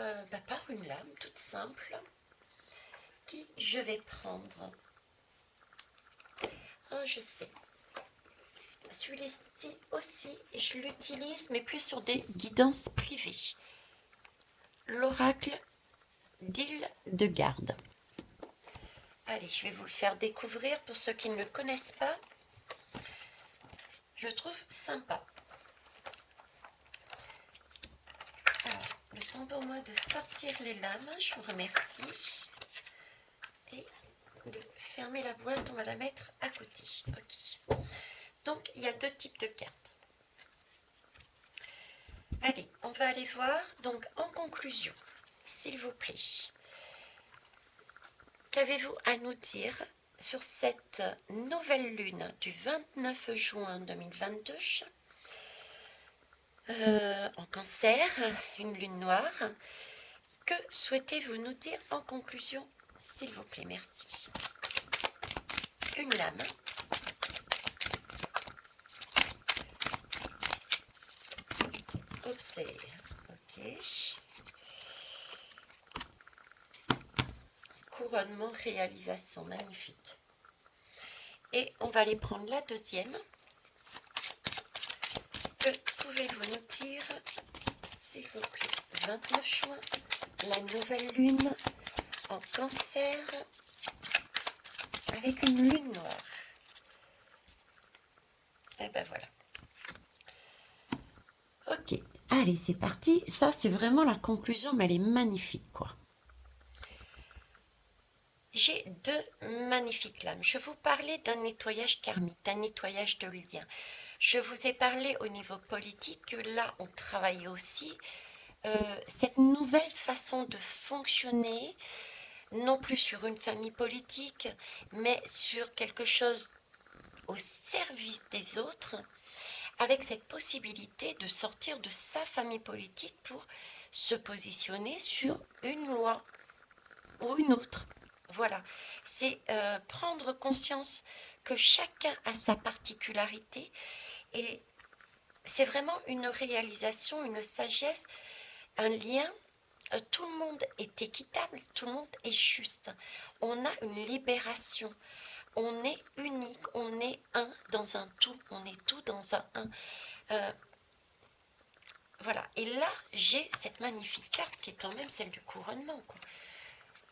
une lame toute simple qui je vais prendre. Oh, je sais. Celui-ci aussi, je l'utilise, mais plus sur des guidances privées. L'oracle d'Hildegarde. Allez, je vais vous le faire découvrir pour ceux qui ne le connaissent pas. Je trouve sympa. Alors, le temps pour moi de sortir les lames, je vous remercie. Et de fermer la boîte, on va la mettre à côté. Ok. Donc, il y a deux types de cartes. Allez, on va aller voir. Donc, en conclusion, s'il vous plaît, qu'avez-vous à nous dire sur cette nouvelle lune du 29 juin 2022 en cancer, une lune noire? Que souhaitez-vous nous dire en conclusion, s'il vous plaît? Merci. Une lame. Observe. Ok. Couronnement, réalisation, magnifique. Et on va aller prendre la deuxième. Que pouvez-vous nous dire, s'il vous plaît? 29 juin, la nouvelle lune en cancer avec une lune noire. Et ben voilà. Ok, allez, c'est parti. Ça, c'est vraiment la conclusion, mais elle est magnifique, quoi. J'ai deux magnifiques lames. Je vous parlais d'un nettoyage karmique, d'un nettoyage de liens. Je vous ai parlé au niveau politique que là, on travaille aussi cette nouvelle façon de fonctionner, non plus sur une famille politique, mais sur quelque chose au service des autres, avec cette possibilité de sortir de sa famille politique pour se positionner sur une loi ou une autre. Voilà, c'est prendre conscience que chacun a sa particularité et c'est vraiment une réalisation, une sagesse, un lien. Tout le monde est équitable, tout le monde est juste. On a une libération. On est unique, on est un dans un tout, on est tout dans un un. Euh, voilà, et là, j'ai cette magnifique carte qui est quand même celle du couronnement, quoi.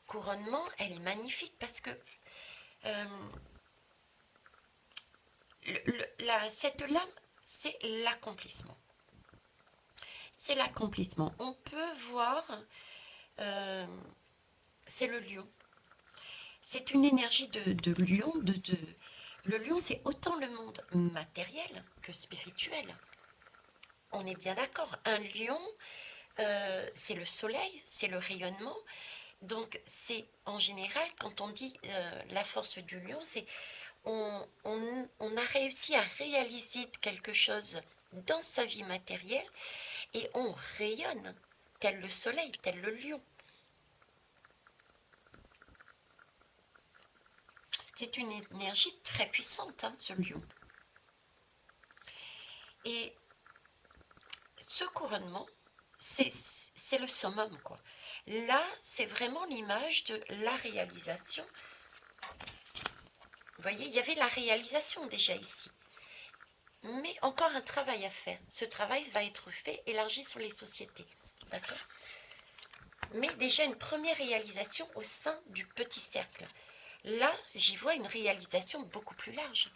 Couronnement, elle est magnifique parce que euh, cette lame, c'est l'accomplissement. C'est l'accomplissement. On peut voir, euh, c'est le lion. C'est une énergie de lion. Le lion, c'est autant le monde matériel que spirituel. On est bien d'accord. Un lion, c'est le soleil, c'est le rayonnement. Donc, c'est en général, quand on dit la force du lion, c'est on a réussi à réaliser quelque chose dans sa vie matérielle et on rayonne, tel le soleil, tel le lion. C'est une énergie très puissante, hein, ce lion. Et ce couronnement, c'est le summum, quoi. Là, c'est vraiment l'image de la réalisation. Vous voyez, il y avait la réalisation déjà ici. Mais encore un travail à faire. Ce travail va être fait, élargi sur les sociétés. D'accord? Mais déjà une première réalisation au sein du petit cercle. Là, j'y vois une réalisation beaucoup plus large.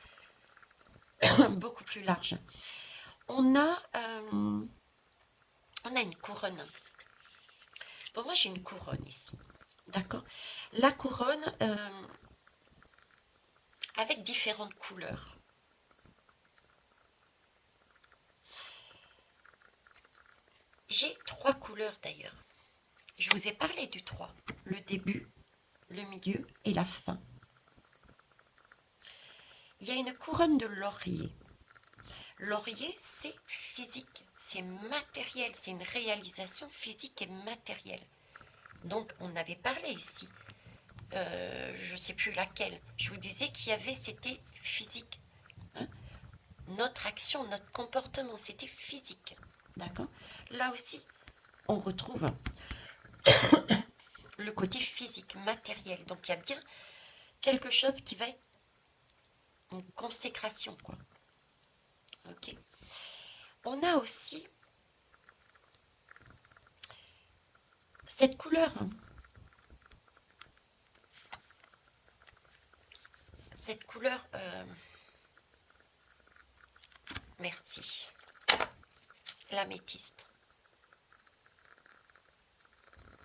Beaucoup plus large. On a, on a une couronne. Bon, moi, j'ai une couronne ici. D'accord? La couronne avec différentes couleurs. J'ai trois couleurs d'ailleurs. Je vous ai parlé du 3. Le début, le milieu et la fin. Il y a une couronne de laurier. Laurier, c'est physique, c'est matériel, c'est une réalisation physique et matérielle. Donc, on avait parlé ici, je ne sais plus laquelle, je vous disais qu'il y avait, c'était physique. Hein. Notre action, notre comportement, c'était physique. D'accord? Là aussi, on retrouve le côté physique, matériel. Donc, il y a bien quelque chose qui va être une consécration, quoi. Ok. On a aussi cette couleur, cette couleur, merci, l'améthyste.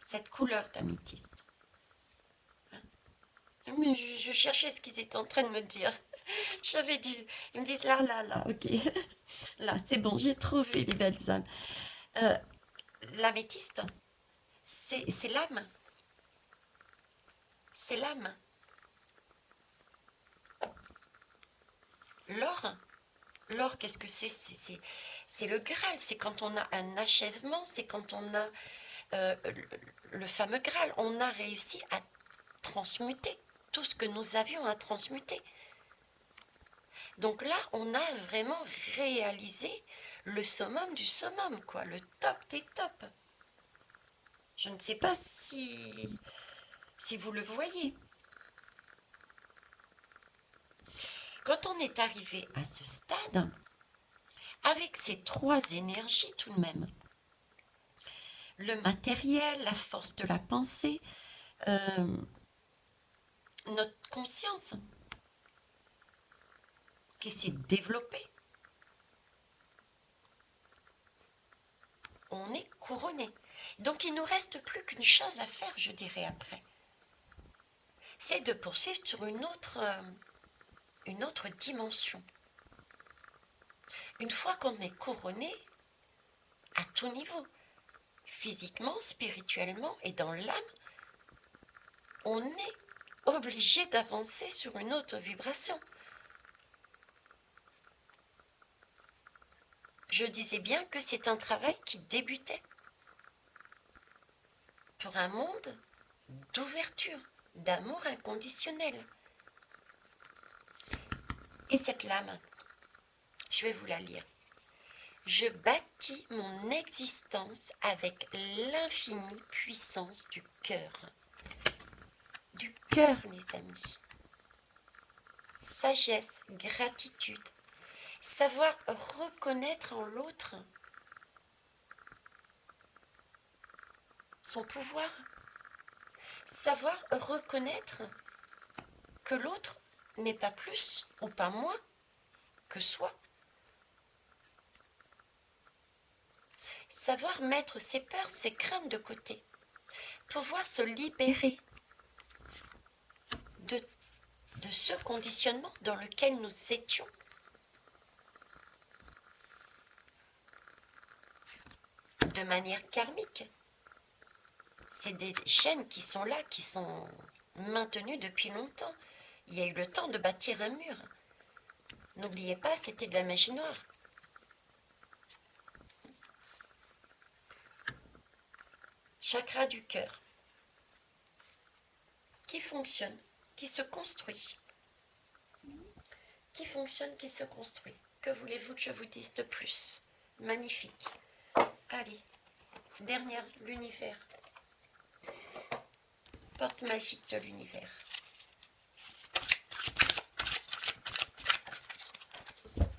Cette couleur d'améthyste. Hein. Mais je cherchais ce qu'ils étaient en train de me dire. J'avais dû. Ils me disent là, là, là, ok. Là, c'est bon, j'ai trouvé les belles âmes. Euh, L'améthyste, c'est l'âme. C'est l'âme. L'or, l'or, qu'est-ce que c'est? C'est le Graal. C'est quand on a un achèvement, c'est quand on a euh, le fameux Graal. On a réussi à transmuter tout ce que nous avions à transmuter. Donc là, on a vraiment réalisé le summum du summum, quoi, le top des tops. Je ne sais pas si vous le voyez. Quand on est arrivé à ce stade, avec ces trois énergies tout de même, le matériel, la force de la pensée, notre conscience qui s'est développée, on est couronné. Donc il ne nous reste plus qu'une chose à faire, je dirais après. c'est de poursuivre sur une autre dimension. Une fois qu'on est couronné, à tout niveau, physiquement, spirituellement et dans l'âme, on est obligé d'avancer sur une autre vibration. Je disais bien que c'est un travail qui débutait pour un monde d'ouverture, d'amour inconditionnel. Et cette lame, je vais vous la lire. Je bâtis mon existence avec l'infinie puissance du cœur. Du cœur, les amis. Sagesse, gratitude, savoir reconnaître en l'autre son pouvoir, savoir reconnaître que l'autre n'est pas plus ou pas moins que soi. Savoir mettre ses peurs, ses craintes de côté, pouvoir se libérer de ce conditionnement dans lequel nous étions. De manière karmique. C'est des chaînes qui sont là, qui sont maintenues depuis longtemps. Il y a eu le temps de bâtir un mur. N'oubliez pas, c'était de la magie noire. Chakra du cœur. Qui fonctionne, qui se construit. Qui fonctionne, qui se construit. Que voulez-vous que je vous dise de plus? Magnifique. Allez, dernière, l'univers. Porte magique de l'univers.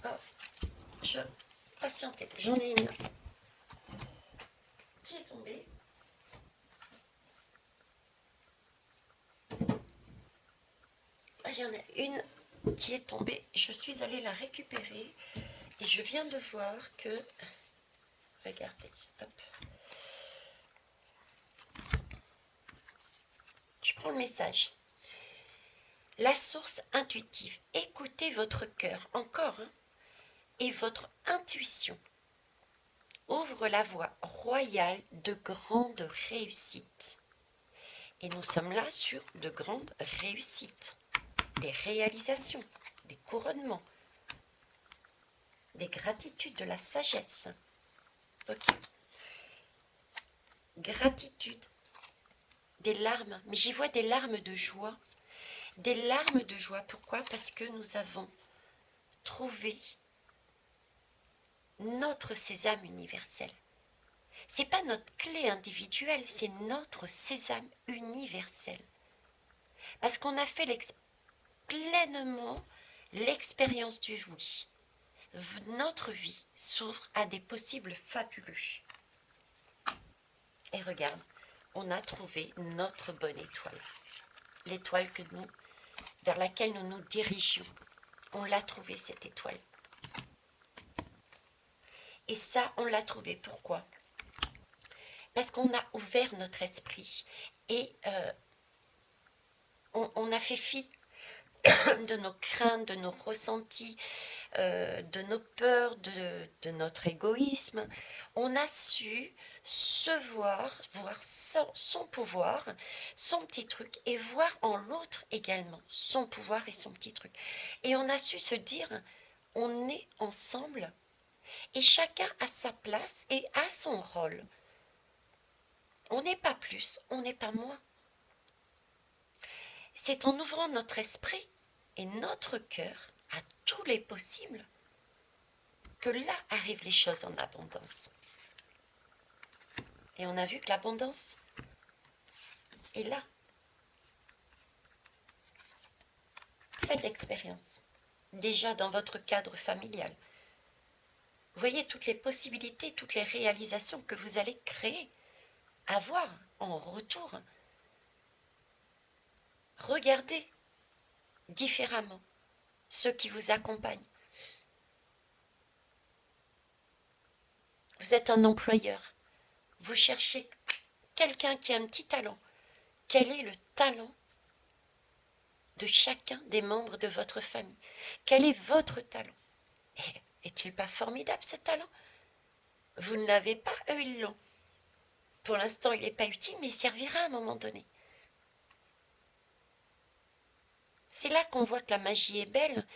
Oh, patientez, j'en ai une qui est tombée. Il y en a une qui est tombée. Je suis allée la récupérer et je viens de voir que... Regardez, hop. Je prends le message. La source intuitive. Écoutez votre cœur, encore, hein, et votre intuition ouvre la voie royale de grande réussite. Et nous sommes là sur de grandes réussites, des réalisations, des couronnements, des gratitudes, de la sagesse. Ok. Gratitude, des larmes, mais j'y vois des larmes de joie. Des larmes de joie, pourquoi? Parce que nous avons trouvé notre sésame universel. C'est pas notre clé individuelle, c'est notre sésame universel. Parce qu'on a fait pleinement l'expérience du oui. Notre vie s'ouvre à des possibles fabuleux. Et regarde, on a trouvé notre bonne étoile. L'étoile vers laquelle nous nous dirigeons. On l'a trouvée, cette étoile. Et ça, on l'a trouvé. Pourquoi? Parce qu'on a ouvert notre esprit et on a fait fi de nos craintes, de nos ressentis, de nos peurs, de notre égoïsme. On a su se voir son pouvoir, son petit truc, et voir en l'autre également son pouvoir et son petit truc. Et on a su se dire, on est ensemble, et chacun a sa place et a son rôle. On n'est pas plus, on n'est pas moins. C'est en ouvrant notre esprit et notre cœur à tous les possibles que là arrivent les choses en abondance. Et on a vu que l'abondance est là. Faites l'expérience, déjà dans votre cadre familial. Voyez toutes les possibilités, toutes les réalisations que vous allez créer, avoir en retour. Regardez différemment ceux qui vous accompagnent. Vous êtes un employeur. Vous cherchez quelqu'un qui a un petit talent. Quel est le talent de chacun des membres de votre famille. Quel est votre talent? Est-il pas formidable ce talent? Vous ne l'avez pas, eux ils l'ont. Pour l'instant il n'est pas utile, mais il servira à un moment donné. C'est là qu'on voit que la magie est belle,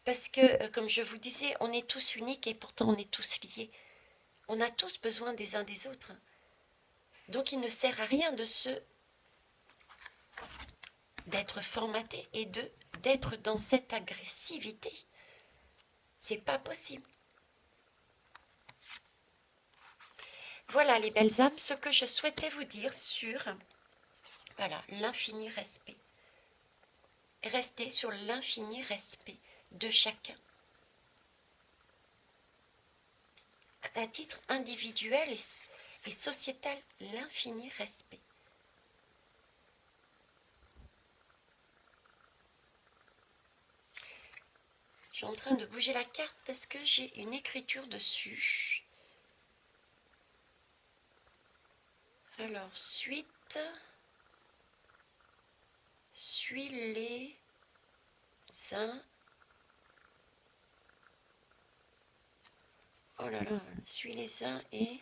parce que, comme je vous disais, on est tous uniques et pourtant on est tous liés. On a tous besoin des uns des autres. Donc il ne sert à rien d'être formaté et d'être dans cette agressivité. C'est pas possible. Voilà les belles âmes, ce que je souhaitais vous dire sur voilà, l'infini respect. Restez sur l'infini respect de chacun. À titre individuel et sociétal, l'infini respect. Je suis en train de bouger la carte parce que j'ai une écriture dessus. Alors, suite, suis les uns. Oh là là, suis les uns et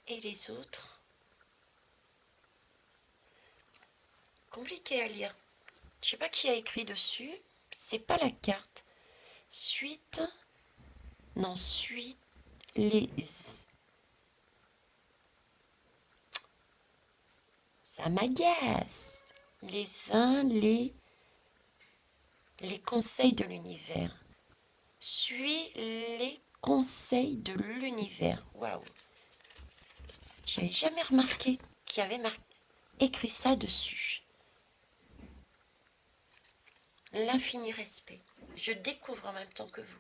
les autres. Compliqué à lire. Je sais pas qui a écrit dessus. C'est pas la carte. Suite. Non, suite les. Ça m'agace. Les uns, les conseils de l'univers. Suis les conseils de l'univers. Waouh. J'avais jamais remarqué qu'il y avait écrit ça dessus. L'infini respect. Je découvre en même temps que vous.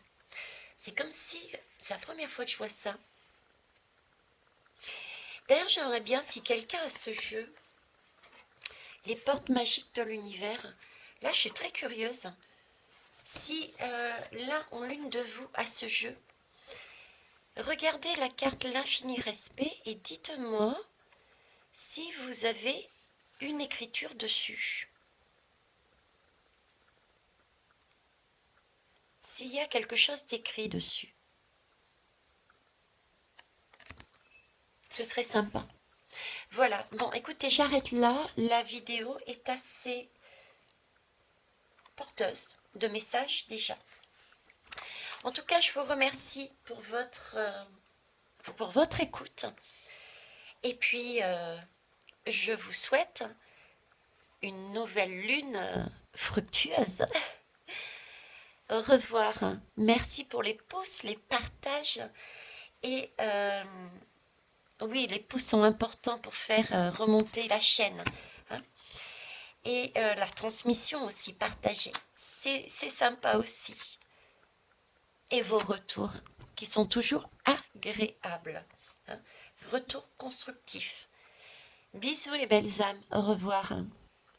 C'est comme si, c'est la première fois que je vois ça. D'ailleurs, j'aimerais bien, si quelqu'un a ce jeu, les portes magiques de l'univers, là je suis très curieuse. Si l'un ou l'une de vous a ce jeu, regardez la carte l'infini respect et dites-moi si vous avez une écriture dessus. S'il y a quelque chose d'écrit dessus. Ce serait sympa. Voilà, bon écoutez, j'arrête là. La vidéo est assez porteuse de messages déjà. En tout cas, je vous remercie pour votre écoute. Et puis, je vous souhaite une nouvelle lune fructueuse. Au revoir. Merci pour les pouces, les partages. Et oui, les pouces sont importants pour faire remonter la chaîne. Hein. Et la transmission aussi partagée. C'est sympa aussi. Et vos retours qui sont toujours agréables. Hein. Retours constructifs. Bisous les belles âmes. Au revoir.